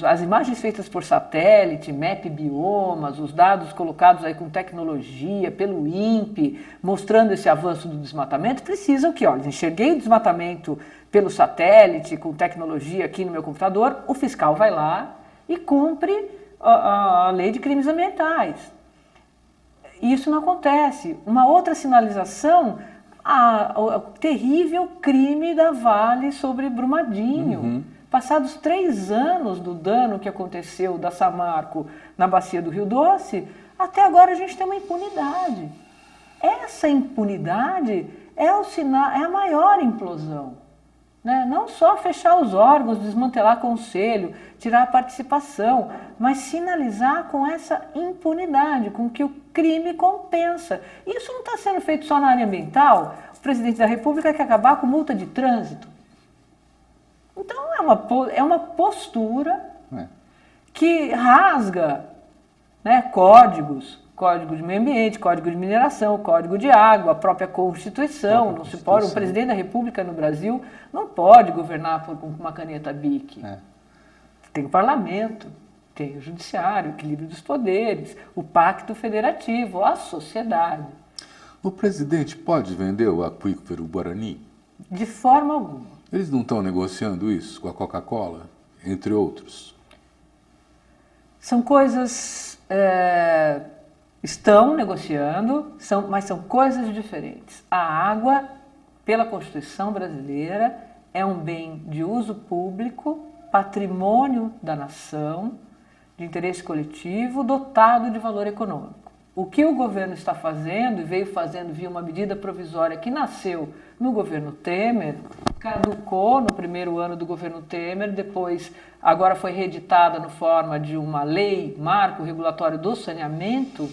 Speaker 2: As imagens feitas por satélite, map biomas, os dados colocados aí com tecnologia, pelo INPE, mostrando esse avanço do desmatamento, precisam que, olha, enxerguei o desmatamento pelo satélite, com tecnologia aqui no meu computador, o fiscal vai lá e cumpre a lei de crimes ambientais. Isso não acontece. Uma outra sinalização, o terrível crime da Vale sobre Brumadinho.
Speaker 3: Uhum.
Speaker 2: Passados 3 anos do dano que aconteceu da Samarco na bacia do Rio Doce, até agora a gente tem uma impunidade. Essa impunidade é a maior implosão. Né? Não só fechar os órgãos, desmantelar conselho, tirar a participação, mas sinalizar com essa impunidade, com que o crime compensa. Isso não está sendo feito só na área ambiental. O presidente da República quer acabar com multa de trânsito. Então é uma postura que rasga, né, códigos, código de meio ambiente, código de mineração, código de água, a própria Constituição. Não se pode, o presidente da República no Brasil não pode governar com uma caneta BIC. Tem o parlamento, tem o judiciário, o equilíbrio dos poderes, o pacto federativo, a sociedade.
Speaker 1: O presidente pode vender o aquífero Guarani?
Speaker 2: De forma alguma.
Speaker 1: Eles não estão negociando isso com a Coca-Cola, entre outros?
Speaker 2: São coisas... estão negociando, mas são coisas diferentes. A água, pela Constituição brasileira, é um bem de uso público, patrimônio da nação, de interesse coletivo, dotado de valor econômico. O que o governo está fazendo, e veio fazendo via uma medida provisória que nasceu no governo Temer, caducou no primeiro ano do governo Temer, depois agora foi reeditada no forma de uma lei, marco regulatório do saneamento,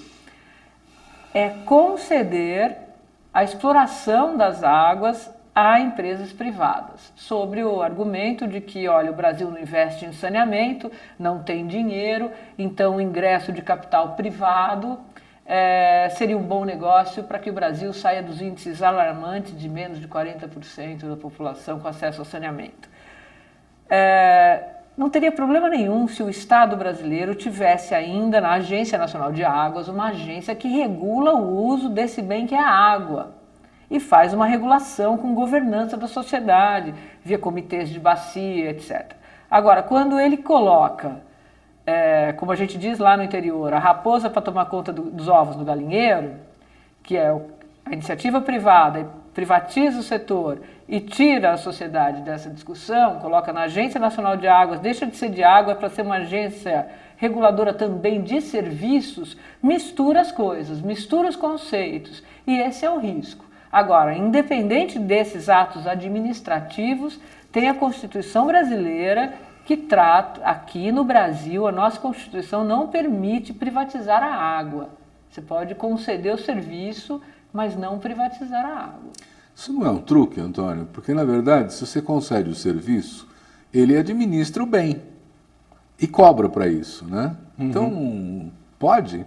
Speaker 2: é conceder a exploração das águas a empresas privadas, sobre o argumento de que, olha, o Brasil não investe em saneamento, não tem dinheiro, então o ingresso de capital privado seria um bom negócio para que o Brasil saia dos índices alarmantes de menos de 40% da população com acesso ao saneamento. Não teria problema nenhum se o Estado brasileiro tivesse ainda na Agência Nacional de Águas uma agência que regula o uso desse bem que é a água e faz uma regulação com governança da sociedade, via comitês de bacia, etc. Agora, quando ele coloca, como a gente diz lá no interior, a raposa para tomar conta dos ovos no galinheiro, que é a iniciativa privada, privatiza o setor e tira a sociedade dessa discussão, coloca na Agência Nacional de Águas, deixa de ser de água para ser uma agência reguladora também de serviços, mistura as coisas, mistura os conceitos, e esse é o risco. Agora, independente desses atos administrativos, tem a Constituição brasileira que trata, aqui no Brasil, a nossa Constituição não permite privatizar a água. Você pode conceder o serviço, mas não privatizar a água.
Speaker 1: Isso não é um truque, Antônio? Porque, na verdade, se você concede o serviço, ele administra o bem e cobra para isso, né? Então, pode?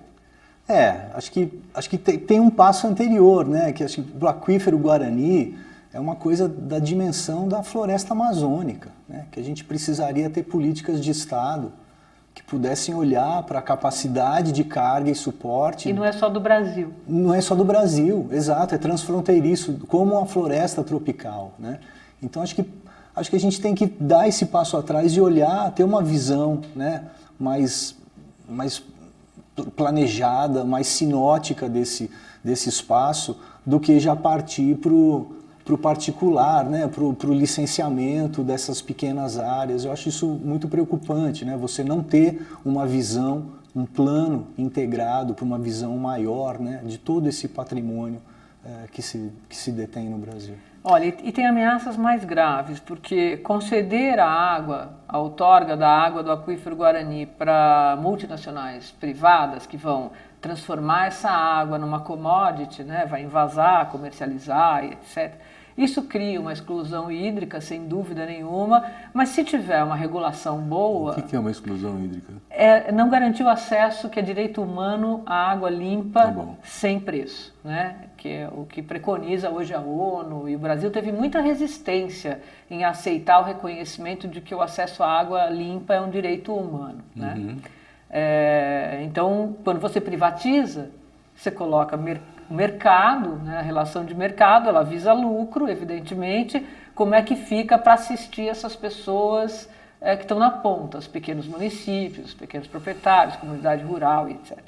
Speaker 3: Acho que tem um passo anterior, né? Que acho que o aquífero Guarani é uma coisa da dimensão da floresta amazônica, né? Que a gente precisaria ter políticas de Estado que pudessem olhar para a capacidade de carga e suporte.
Speaker 2: E não é só do Brasil.
Speaker 3: Não é só do Brasil, exato, é transfronteiriço, como a floresta tropical, né? Então acho que a gente tem que dar esse passo atrás e olhar, ter uma visão, né, mais planejada, mais sinótica desse espaço, do que já partir para o particular, né, para o licenciamento dessas pequenas áreas. Eu acho isso muito preocupante, né, você não ter uma visão, um plano integrado para uma visão maior, né, de todo esse patrimônio que se detém no Brasil.
Speaker 2: Olha, e tem ameaças mais graves, porque conceder a água, a outorga da água do aquífero Guarani para multinacionais privadas que vão transformar essa água numa commodity, né, vai envasar, comercializar, etc. Isso cria uma exclusão hídrica, sem dúvida nenhuma, mas se tiver uma regulação boa...
Speaker 1: O que é uma exclusão hídrica?
Speaker 2: Não garantir o acesso, que é direito humano, à água limpa, sem preço, né? Que é o que preconiza hoje a ONU, e o Brasil teve muita resistência em aceitar o reconhecimento de que o acesso à água limpa é um direito humano, né? Então, quando você privatiza, você coloca mercado, né, a relação de mercado, ela visa lucro, evidentemente. Como é que fica para assistir essas pessoas que estão na ponta, os pequenos municípios, os pequenos proprietários, comunidade rural, etc.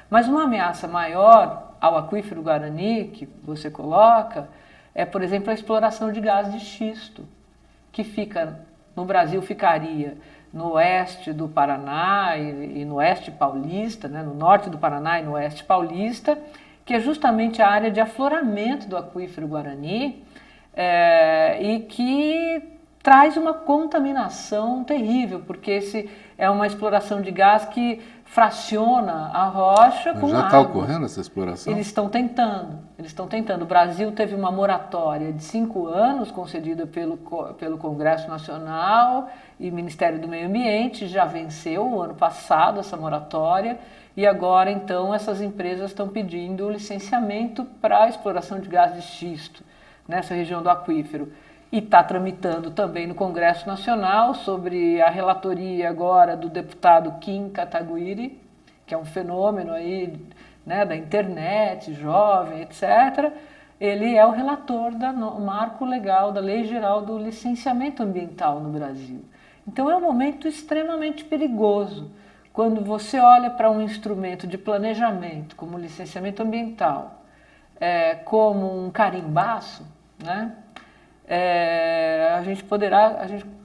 Speaker 2: Mas uma ameaça maior ao aquífero Guarani, que você coloca, é, por exemplo, a exploração de gás de xisto, que fica, no Brasil ficaria no oeste do Paraná e no oeste paulista, né, no norte do Paraná e no oeste paulista, que é justamente a área de afloramento do aquífero Guarani, e que traz uma contaminação terrível, porque esse é uma exploração de gás que fraciona a rocha com água.
Speaker 1: Já está ocorrendo essa exploração?
Speaker 2: Eles estão tentando. O Brasil teve uma moratória de 5 anos concedida pelo Congresso Nacional e Ministério do Meio Ambiente, já venceu o ano passado essa moratória, e agora então essas empresas estão pedindo licenciamento para a exploração de gás de xisto nessa região do aquífero. E está tramitando também no Congresso Nacional sobre a relatoria agora do deputado Kim Kataguiri, que é um fenômeno aí, né, da internet, jovem, etc. Ele é o relator do marco legal, da Lei Geral do Licenciamento Ambiental no Brasil. Então é um momento extremamente perigoso. Quando você olha para um instrumento de planejamento, como o licenciamento ambiental, como um carimbaço, né? A gente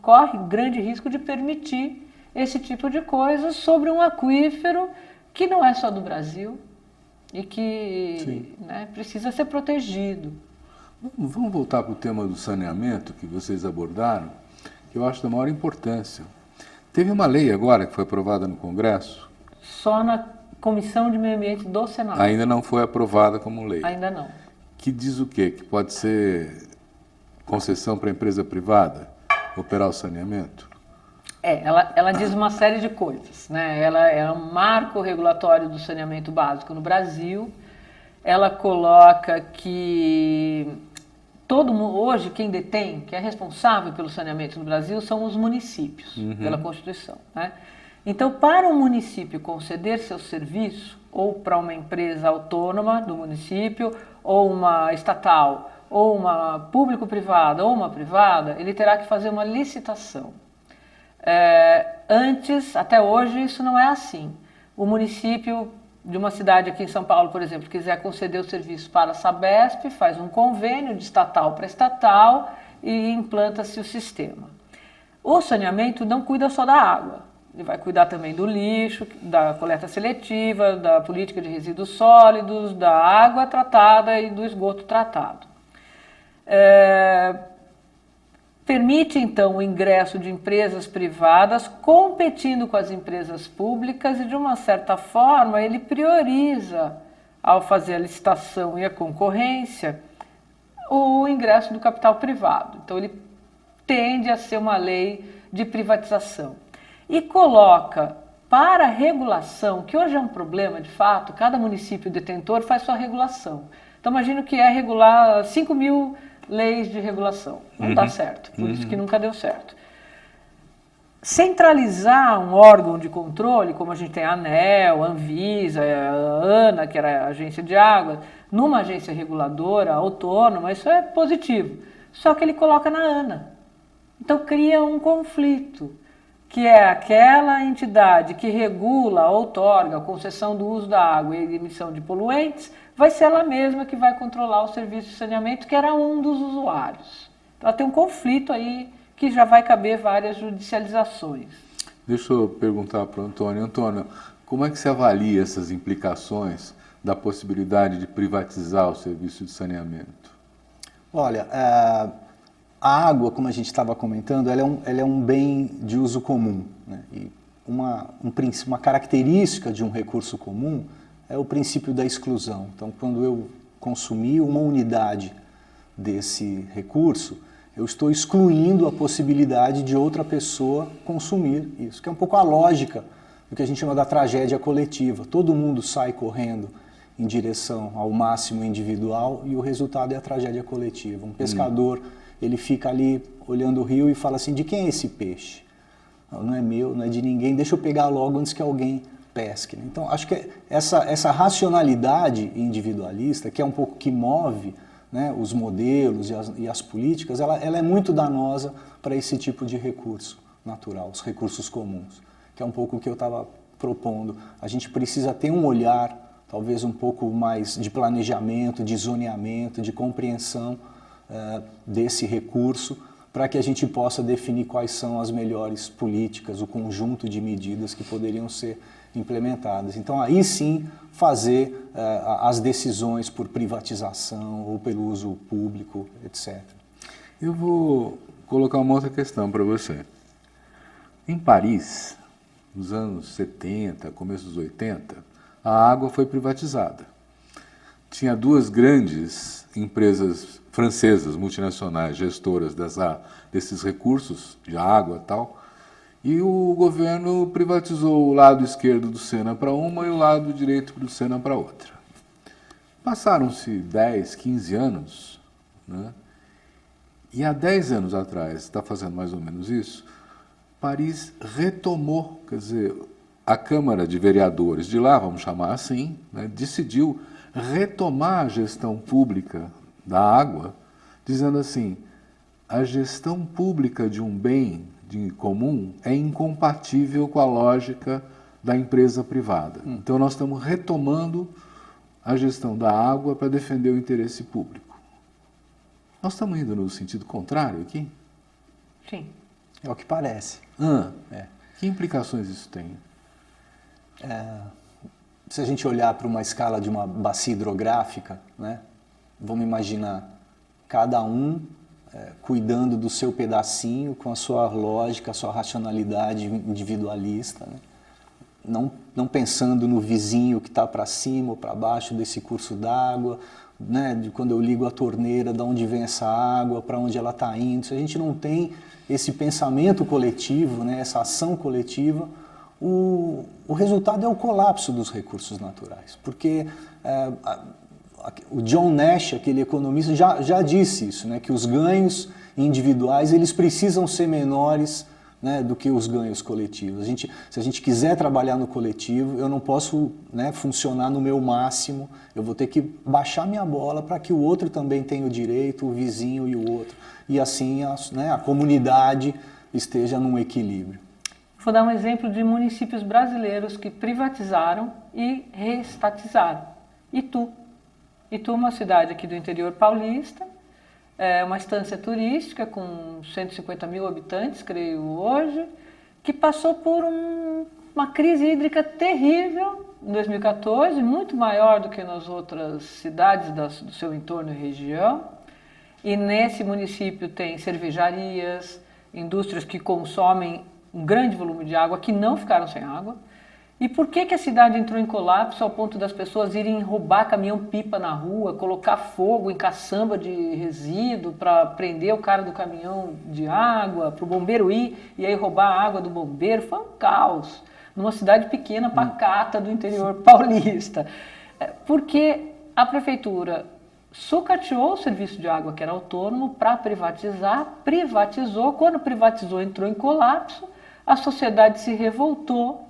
Speaker 2: corre grande risco de permitir esse tipo de coisa sobre um aquífero que não é só do Brasil, e que, né, precisa ser protegido.
Speaker 1: Vamos voltar para o tema do saneamento que vocês abordaram, que eu acho da maior importância. Teve uma lei agora que foi aprovada no Congresso.
Speaker 2: Só na Comissão de Meio Ambiente do Senado.
Speaker 1: Ainda não foi aprovada como lei.
Speaker 2: Ainda não.
Speaker 1: Que diz o quê? Que pode ser concessão para a empresa privada operar o saneamento?
Speaker 2: Ela diz uma série de coisas, né? Ela é um marco regulatório do saneamento básico no Brasil. Ela coloca que todo mundo, hoje quem detém, que é responsável pelo saneamento no Brasil, são os municípios, pela Constituição, né? Então, para um município conceder seu serviço, ou para uma empresa autônoma do município, ou uma estatal, ou uma público-privada, ou uma privada, ele terá que fazer uma licitação. Antes, até hoje, isso não é assim. O município de uma cidade aqui em São Paulo, por exemplo, quiser conceder o serviço para a Sabesp, faz um convênio de estatal para estatal e implanta-se o sistema. O saneamento não cuida só da água, ele vai cuidar também do lixo, da coleta seletiva, da política de resíduos sólidos, da água tratada e do esgoto tratado. Permite, então, o ingresso de empresas privadas competindo com as empresas públicas e, de uma certa forma, ele prioriza, ao fazer a licitação e a concorrência, o ingresso do capital privado. Então, ele tende a ser uma lei de privatização. E coloca para a regulação, que hoje é um problema, de fato, cada município detentor faz sua regulação. Então, imagino que é regular 5.000 leis de regulação. Não dá certo, por isso que nunca deu certo. Centralizar um órgão de controle, como a gente tem a ANEEL, a Anvisa, a ANA, que era a agência de água, numa agência reguladora, autônoma, isso é positivo. Só que ele coloca na ANA. Então cria um conflito, que é aquela entidade que regula, outorga a concessão do uso da água e emissão de poluentes, vai ser ela mesma que vai controlar o serviço de saneamento, que era um dos usuários. Então, ela tem um conflito aí que já vai caber várias judicializações.
Speaker 1: Deixa eu perguntar para o Antônio. Antônio, como é que se avalia essas implicações da possibilidade de privatizar o serviço de saneamento?
Speaker 3: Olha, a água, como a gente estava comentando, ela é um bem de uso comum, né? E uma característica de um recurso comum é o princípio da exclusão. Então, quando eu consumir uma unidade desse recurso, eu estou excluindo a possibilidade de outra pessoa consumir isso, que é um pouco a lógica do que a gente chama da tragédia coletiva. Todo mundo sai correndo em direção ao máximo individual e o resultado é a tragédia coletiva. Um pescador, ele fica ali olhando o rio e fala assim, de quem é esse peixe? Não é meu, não é de ninguém, deixa eu pegar logo antes que alguém pesque. Então, acho que essa racionalidade individualista, que é um pouco que move, né, os modelos e as políticas, ela é muito danosa para esse tipo de recurso natural, os recursos comuns, que é um pouco o que eu estava propondo. A gente precisa ter um olhar, talvez um pouco mais de planejamento, de zoneamento, de compreensão desse recurso, para que a gente possa definir quais são as melhores políticas, o conjunto de medidas que poderiam ser implementadas. Então, aí sim, fazer as decisões por privatização ou pelo uso público, etc.
Speaker 1: Eu vou colocar uma outra questão para você. Em Paris, nos anos 70, começo dos 80, a água foi privatizada. Tinha duas grandes empresas francesas, multinacionais, gestoras desses recursos de água e tal, e o governo privatizou o lado esquerdo do Sena para uma e o lado direito do Sena para outra. Passaram-se 10, 15 anos, né? E há 10 anos atrás, está fazendo mais ou menos isso, Paris retomou, quer dizer, a Câmara de Vereadores de lá, vamos chamar assim, né, decidiu retomar a gestão pública da água, dizendo assim, a gestão pública de um bem comum é incompatível com a lógica da empresa privada. Então nós estamos retomando a gestão da água para defender o interesse público. Nós estamos indo no sentido contrário aqui?
Speaker 2: Sim.
Speaker 3: É o que parece.
Speaker 1: Que implicações isso tem?
Speaker 3: se a gente olhar para uma escala de uma bacia hidrográfica, né, vamos imaginar cada um cuidando do seu pedacinho com a sua lógica, a sua racionalidade individualista, né? Não pensando no vizinho que está para cima ou para baixo desse curso d'água, né? De quando eu ligo a torneira, de onde vem essa água, para onde ela está indo. Se a gente não tem esse pensamento coletivo, né? Essa ação coletiva, o resultado é o colapso dos recursos naturais, porque o John Nash, aquele economista, já disse isso, né, que os ganhos individuais eles precisam ser menores, né, do que os ganhos coletivos. Se a gente quiser trabalhar no coletivo, eu não posso, né, funcionar no meu máximo, eu vou ter que baixar minha bola para que o outro também tenha o direito, o vizinho e o outro, e assim a comunidade esteja num equilíbrio.
Speaker 2: Vou dar um exemplo de municípios brasileiros que privatizaram e reestatizaram. Itu é uma cidade aqui do interior paulista, é uma estância turística com 150 mil habitantes, creio hoje, que passou por uma crise hídrica terrível em 2014, muito maior do que nas outras cidades do seu entorno e região. E nesse município tem cervejarias, indústrias que consomem um grande volume de água, que não ficaram sem água. E por que a cidade entrou em colapso ao ponto das pessoas irem roubar caminhão-pipa na rua, colocar fogo em caçamba de resíduo para prender o cara do caminhão de água, para o bombeiro ir e aí roubar a água do bombeiro? Foi um caos, numa cidade pequena, pacata do interior paulista. Porque a prefeitura sucateou o serviço de água, que era autônomo, para privatizar, privatizou, quando privatizou entrou em colapso, a sociedade se revoltou.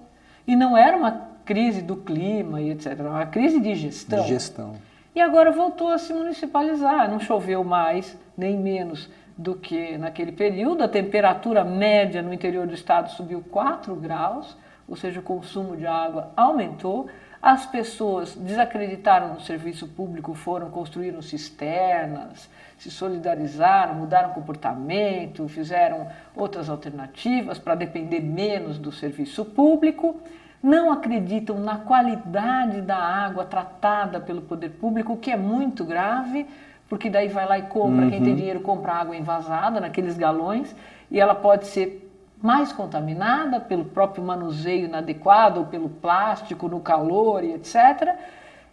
Speaker 2: E não era uma crise do clima e etc., era uma crise de gestão.
Speaker 3: De gestão.
Speaker 2: E agora voltou a se municipalizar, não choveu mais, nem menos do que naquele período. A temperatura média no interior do estado subiu 4 graus, ou seja, o consumo de água aumentou. As pessoas desacreditaram no serviço público, construíram cisternas, se solidarizaram, mudaram comportamento, fizeram outras alternativas para depender menos do serviço público, não acreditam na qualidade da água tratada pelo poder público, o que é muito grave, porque daí vai lá e compra, quem tem dinheiro compra água envasada naqueles galões, e ela pode ser mais contaminada pelo próprio manuseio inadequado, ou pelo plástico, no calor e etc.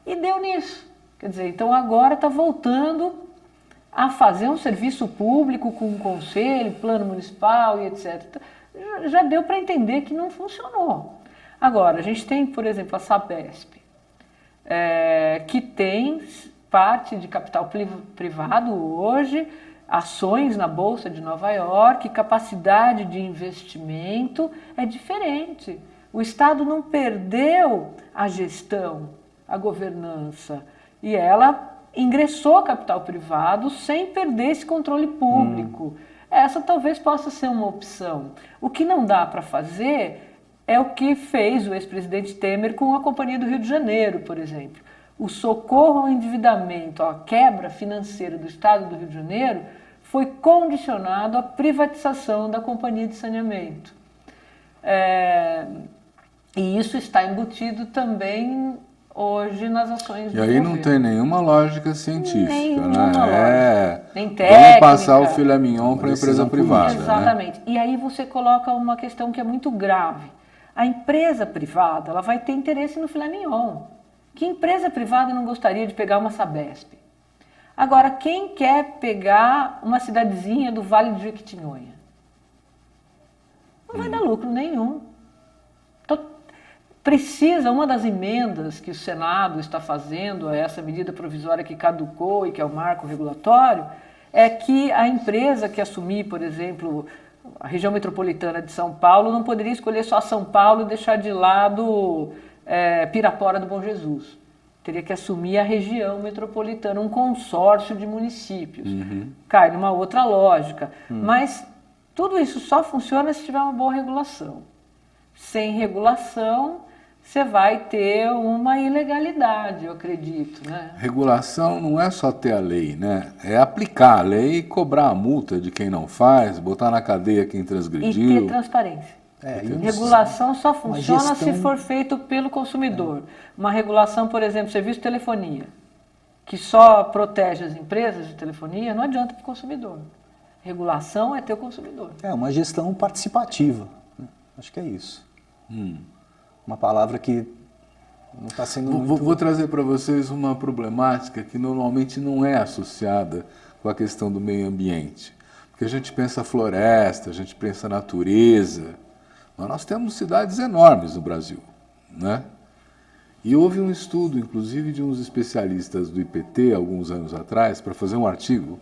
Speaker 2: E deu nisso. Quer dizer, então agora está voltando a fazer um serviço público com um conselho, plano municipal e etc. Já deu para entender que não funcionou. Agora, a gente tem, por exemplo, a Sabesp, que tem parte de capital privado hoje, ações na Bolsa de Nova York, capacidade de investimento é diferente. O Estado não perdeu a gestão, a governança, e ela ingressou capital privado sem perder esse controle público. Essa talvez possa ser uma opção. O que não dá para fazer é o que fez o ex-presidente Temer com a Companhia do Rio de Janeiro, por exemplo. O socorro ao endividamento, a quebra financeira do Estado do Rio de Janeiro foi condicionado à privatização da Companhia de Saneamento. E isso está embutido também hoje nas ações do
Speaker 1: governo. E aí não tem nenhuma lógica científica,
Speaker 2: nenhuma
Speaker 1: né?
Speaker 2: Lógica. Nem técnica.
Speaker 1: Vamos passar o filé mignon para a empresa privada.
Speaker 2: Exatamente.
Speaker 1: Né?
Speaker 2: E aí você coloca uma questão que é muito grave. A empresa privada ela vai ter interesse no filé mignon. Que empresa privada não gostaria de pegar uma Sabesp? Agora, quem quer pegar uma cidadezinha do Vale do Jequitinhonha? Não vai dar lucro nenhum. Então, uma das emendas que o Senado está fazendo a essa medida provisória que caducou e que é o marco regulatório, é que a empresa que assumir, por exemplo, a região metropolitana de São Paulo, não poderia escolher só São Paulo e deixar de lado Pirapora do Bom Jesus. Teria que assumir a região metropolitana, um consórcio de municípios. Cai numa outra lógica. Mas tudo isso só funciona se tiver uma boa regulação. Sem regulação, você vai ter uma ilegalidade, eu acredito. Né?
Speaker 1: Regulação não é só ter a lei, né? É aplicar a lei e cobrar a multa de quem não faz, botar na cadeia quem transgrediu.
Speaker 2: E ter transparência. Regulação só funciona se
Speaker 3: gestão...
Speaker 2: for feito pelo consumidor. Uma regulação, por exemplo, serviço de telefonia, que só protege as empresas de telefonia, não adianta para o consumidor. Regulação é ter o consumidor.
Speaker 3: É uma gestão participativa, né? Acho que é isso. Uma palavra que não está sendo muito...
Speaker 1: Vou trazer para vocês uma problemática que normalmente não é associada com a questão do meio ambiente. Porque a gente pensa floresta, a gente pensa natureza, mas nós temos cidades enormes no Brasil, né? E houve um estudo, inclusive, de uns especialistas do IPT, alguns anos atrás, para fazer um artigo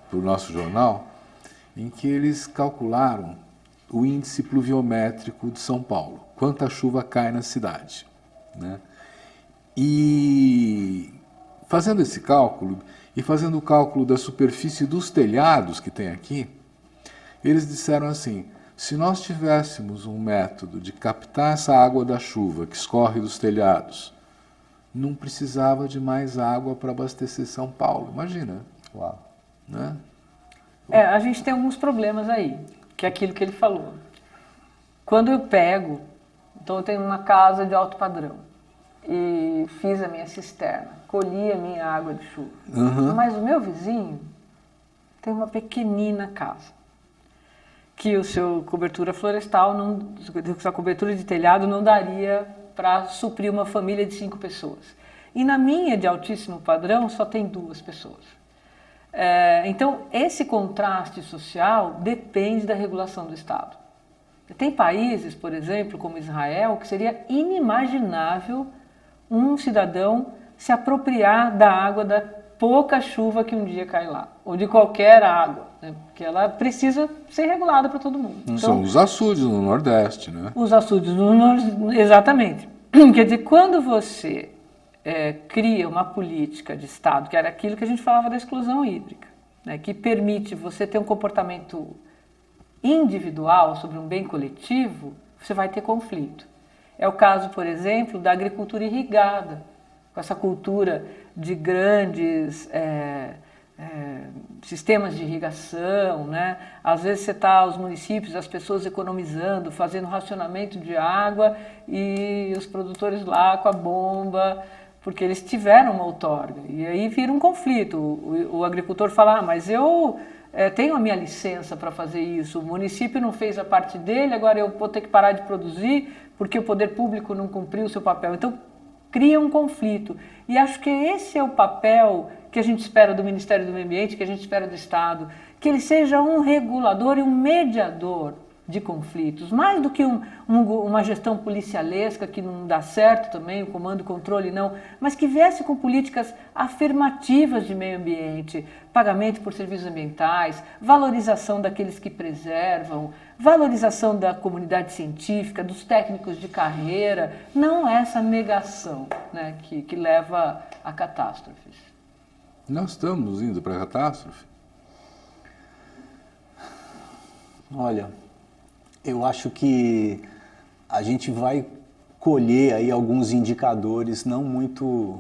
Speaker 1: para o nosso jornal, em que eles calcularam o índice pluviométrico de São Paulo, quanta chuva cai na cidade, né? E fazendo esse cálculo, e fazendo o cálculo da superfície dos telhados que tem aqui, eles disseram assim, se nós tivéssemos um método de captar essa água da chuva que escorre dos telhados, não precisava de mais água para abastecer São Paulo. Imagina.
Speaker 3: Uau.
Speaker 1: Né?
Speaker 2: A gente tem alguns problemas aí, que é aquilo que ele falou. Quando eu pego, então eu tenho uma casa de alto padrão e fiz a minha cisterna, colhi a minha água de chuva. Mas o meu vizinho tem uma pequenina casa, que o seu cobertura florestal, sua cobertura de telhado não daria para suprir uma família de 5 pessoas. E na minha, de altíssimo padrão, só tem 2 pessoas. Então, esse contraste social depende da regulação do Estado. Tem países, por exemplo, como Israel, que seria inimaginável um cidadão se apropriar da água da pouca chuva que um dia cai lá, ou de qualquer água, né? Porque ela precisa ser regulada para todo mundo. Então,
Speaker 1: são os açudes no Nordeste, né?
Speaker 2: Os açudes no Nordeste, exatamente. Quer dizer, quando você cria uma política de Estado, que era aquilo que a gente falava da exclusão hídrica, né? Que permite você ter um comportamento individual sobre um bem coletivo, você vai ter conflito. É o caso, por exemplo, da agricultura irrigada, com essa cultura de grandes sistemas de irrigação, né? Às vezes você está, os municípios, as pessoas economizando, fazendo racionamento de água e os produtores lá com a bomba, porque eles tiveram uma outorga. E aí vira um conflito. O agricultor fala, mas eu tenho a minha licença para fazer isso, o município não fez a parte dele, agora eu vou ter que parar de produzir porque o poder público não cumpriu o seu papel. Então, cria um conflito. E acho que esse é o papel que a gente espera do Ministério do Meio Ambiente, que a gente espera do Estado, que ele seja um regulador e um mediador de conflitos, mais do que uma gestão policialesca que não dá certo também, o comando e controle não, mas que viesse com políticas afirmativas de meio ambiente, pagamento por serviços ambientais, valorização daqueles que preservam, valorização da comunidade científica, dos técnicos de carreira, não essa negação, né, que leva a catástrofes.
Speaker 1: Nós estamos indo para a catástrofe?
Speaker 3: Olha, eu acho que a gente vai colher aí alguns indicadores não muito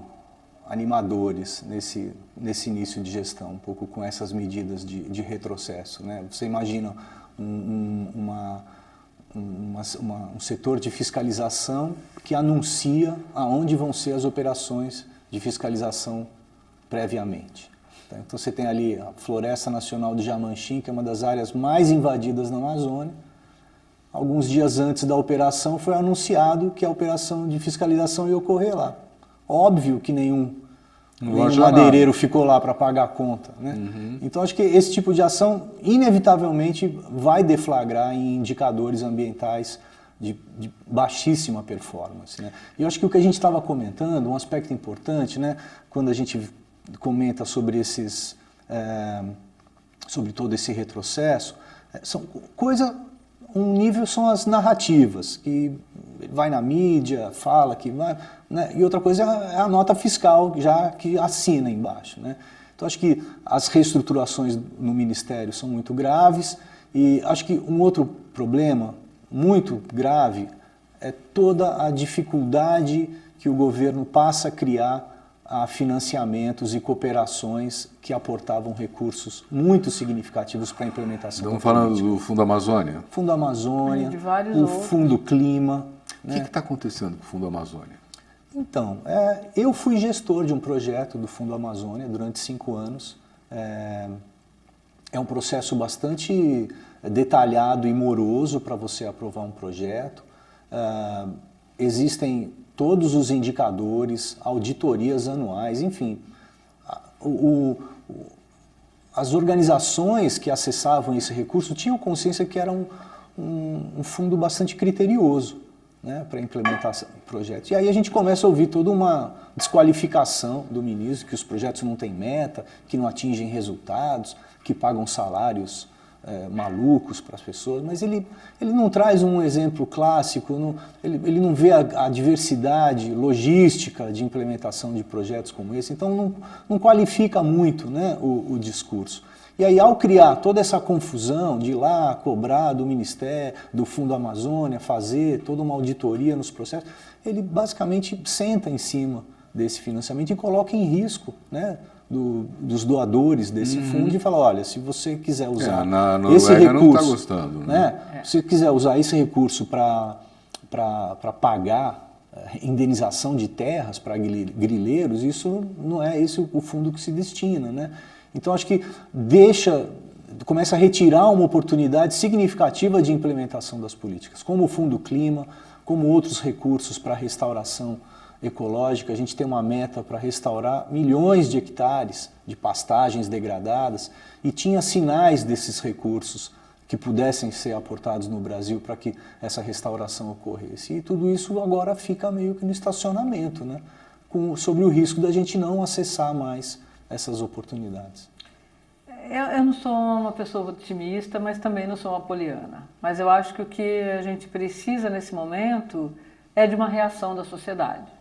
Speaker 3: animadores nesse início de gestão, um pouco com essas medidas de retrocesso, né? Você imagina um setor de fiscalização que anuncia aonde vão ser as operações de fiscalização previamente. Então você tem ali a Floresta Nacional de Jamanchim, que é uma das áreas mais invadidas na Amazônia. Alguns dias antes da operação foi anunciado que a operação de fiscalização ia ocorrer lá. Óbvio que nenhum madeireiro ficou lá para pagar a conta, né? Então acho que esse tipo de ação inevitavelmente vai deflagrar em indicadores ambientais de baixíssima performance, né? E eu acho que o que a gente estava comentando, um aspecto importante, né, quando a gente comenta sobre sobre todo esse retrocesso, são coisa. Um nível são as narrativas, que vai na mídia, fala que vai, né? E outra coisa é a nota fiscal, já que assina embaixo, né? Então acho que as reestruturações no Ministério são muito graves e acho que um outro problema muito grave é toda a dificuldade que o governo passa a criar a financiamentos e cooperações que aportavam recursos muito significativos para a implementação.
Speaker 1: Estamos falando do Fundo Amazônia?
Speaker 3: Fundo Amazônia,
Speaker 2: de vários
Speaker 3: o
Speaker 2: outros.
Speaker 3: Fundo Clima.
Speaker 1: O que está acontecendo com o Fundo Amazônia?
Speaker 3: Então, eu fui gestor de um projeto do Fundo Amazônia durante 5 anos. É um processo bastante detalhado e moroso para você aprovar um projeto. Existem todos os indicadores, auditorias anuais, enfim. As organizações que acessavam esse recurso tinham consciência que era um fundo bastante criterioso, né, para implementar projetos. E aí a gente começa a ouvir toda uma desqualificação do ministro, que os projetos não têm meta, que não atingem resultados, que pagam salários malucos para as pessoas, mas ele não traz um exemplo clássico, ele não vê a diversidade logística de implementação de projetos como esse, então não qualifica muito, né, o discurso. E aí, ao criar toda essa confusão de ir lá cobrar do Ministério, do Fundo Amazônia, fazer toda uma auditoria nos processos, ele basicamente senta em cima desse financiamento e coloca em risco, né, dos doadores desse fundo e fala, olha, se você quiser usar esse recurso,
Speaker 1: não está gostando, né?
Speaker 3: Se você quiser usar esse recurso para pagar indenização de terras para grileiros, isso não é esse o fundo que se destina, né? Então acho que começa a retirar uma oportunidade significativa de implementação das políticas, como o Fundo Clima, como outros recursos para restauração ecológica. A gente tem uma meta para restaurar milhões de hectares de pastagens degradadas e tinha sinais desses recursos que pudessem ser aportados no Brasil para que essa restauração ocorresse. E tudo isso agora fica meio que no estacionamento, né? Sobre o risco da gente não acessar mais essas oportunidades.
Speaker 2: Eu não sou uma pessoa otimista, mas também não sou uma poliana. Mas eu acho que o que a gente precisa nesse momento é de uma reação da sociedade.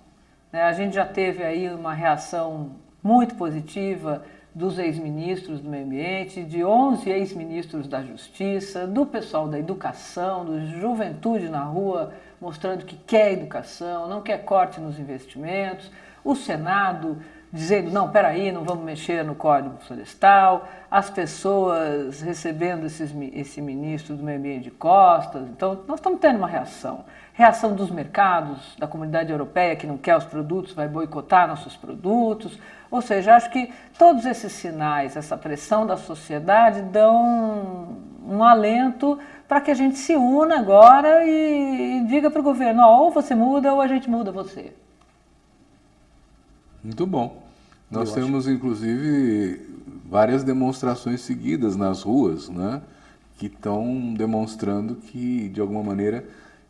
Speaker 2: A gente já teve aí uma reação muito positiva dos ex-ministros do Meio Ambiente, de 11 ex-ministros da Justiça, do pessoal da educação, do Juventude na rua, mostrando que quer educação, não quer corte nos investimentos, o Senado dizendo, não, peraí, não vamos mexer no Código Florestal, as pessoas recebendo esse ministro do Meio Ambiente de costas. Então, nós estamos tendo uma reação. Reação dos mercados, da comunidade europeia que não quer os produtos, vai boicotar nossos produtos. Ou seja, acho que todos esses sinais, essa pressão da sociedade dão um alento para que a gente se una agora e diga para o governo, ou você muda ou a gente muda você.
Speaker 1: Muito bom. Nós temos, inclusive, várias demonstrações seguidas nas ruas, né, que estão demonstrando que, de alguma maneira,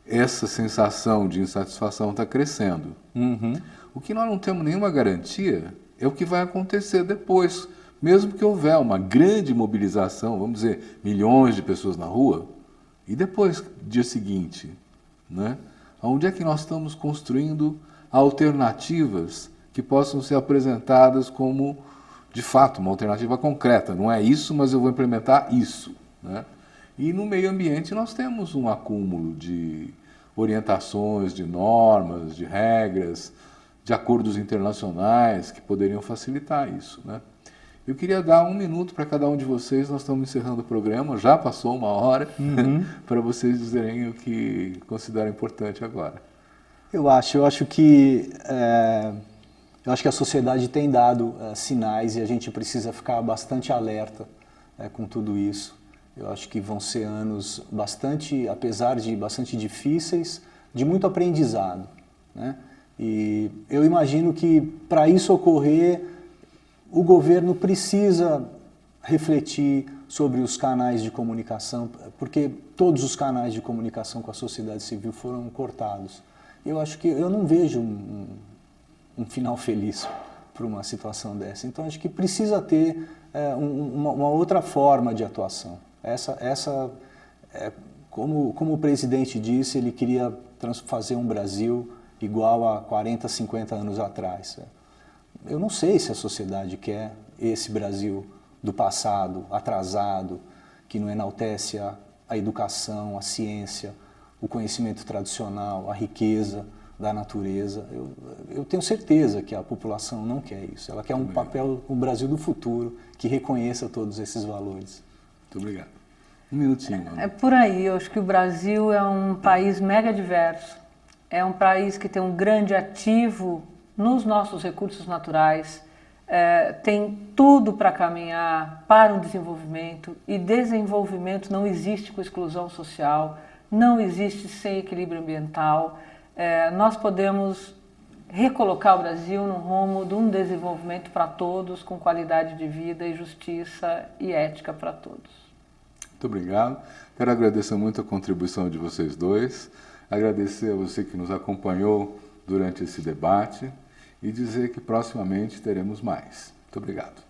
Speaker 1: essa sensação de insatisfação está crescendo. O que nós não temos nenhuma garantia é o que vai acontecer depois. Mesmo que houver uma grande mobilização, vamos dizer, milhões de pessoas na rua, e depois, dia seguinte, né, onde é que nós estamos construindo alternativas que possam ser apresentadas como, de fato, uma alternativa concreta. Não é isso, mas eu vou implementar isso, né? E no meio ambiente nós temos um acúmulo de orientações, de normas, de regras, de acordos internacionais que poderiam facilitar isso, né? Eu queria dar 1 minuto para cada um de vocês, nós estamos encerrando o programa, já passou 1 hora, para vocês dizerem o que consideram importante agora.
Speaker 3: Eu acho que a sociedade tem dado sinais e a gente precisa ficar bastante alerta com tudo isso. Eu acho que vão ser anos apesar de bastante difíceis, de muito aprendizado, né? E eu imagino que para isso ocorrer, o governo precisa refletir sobre os canais de comunicação, porque todos os canais de comunicação com a sociedade civil foram cortados. Eu acho que eu não vejo um final feliz para uma situação dessa. Então, acho que precisa ter uma outra forma de atuação. Como o presidente disse, ele queria fazer um Brasil igual a 40, 50 anos atrás. Eu não sei se a sociedade quer esse Brasil do passado, atrasado, que não enaltece a educação, a ciência, o conhecimento tradicional, a riqueza, da natureza. Eu tenho certeza que a população não quer isso. Ela quer um papel, um Brasil do futuro, que reconheça todos esses valores.
Speaker 1: Muito obrigado. Um minutinho. Ana.
Speaker 2: É por aí. Eu acho que o Brasil é um país mega diverso. É um país que tem um grande ativo nos nossos recursos naturais. Tem tudo para caminhar para o desenvolvimento. E desenvolvimento não existe com exclusão social, não existe sem equilíbrio ambiental. Nós podemos recolocar o Brasil no rumo de um desenvolvimento para todos, com qualidade de vida e justiça e ética para todos.
Speaker 1: Muito obrigado. Quero agradecer muito a contribuição de vocês dois, agradecer a você que nos acompanhou durante esse debate e dizer que proximamente teremos mais. Muito obrigado.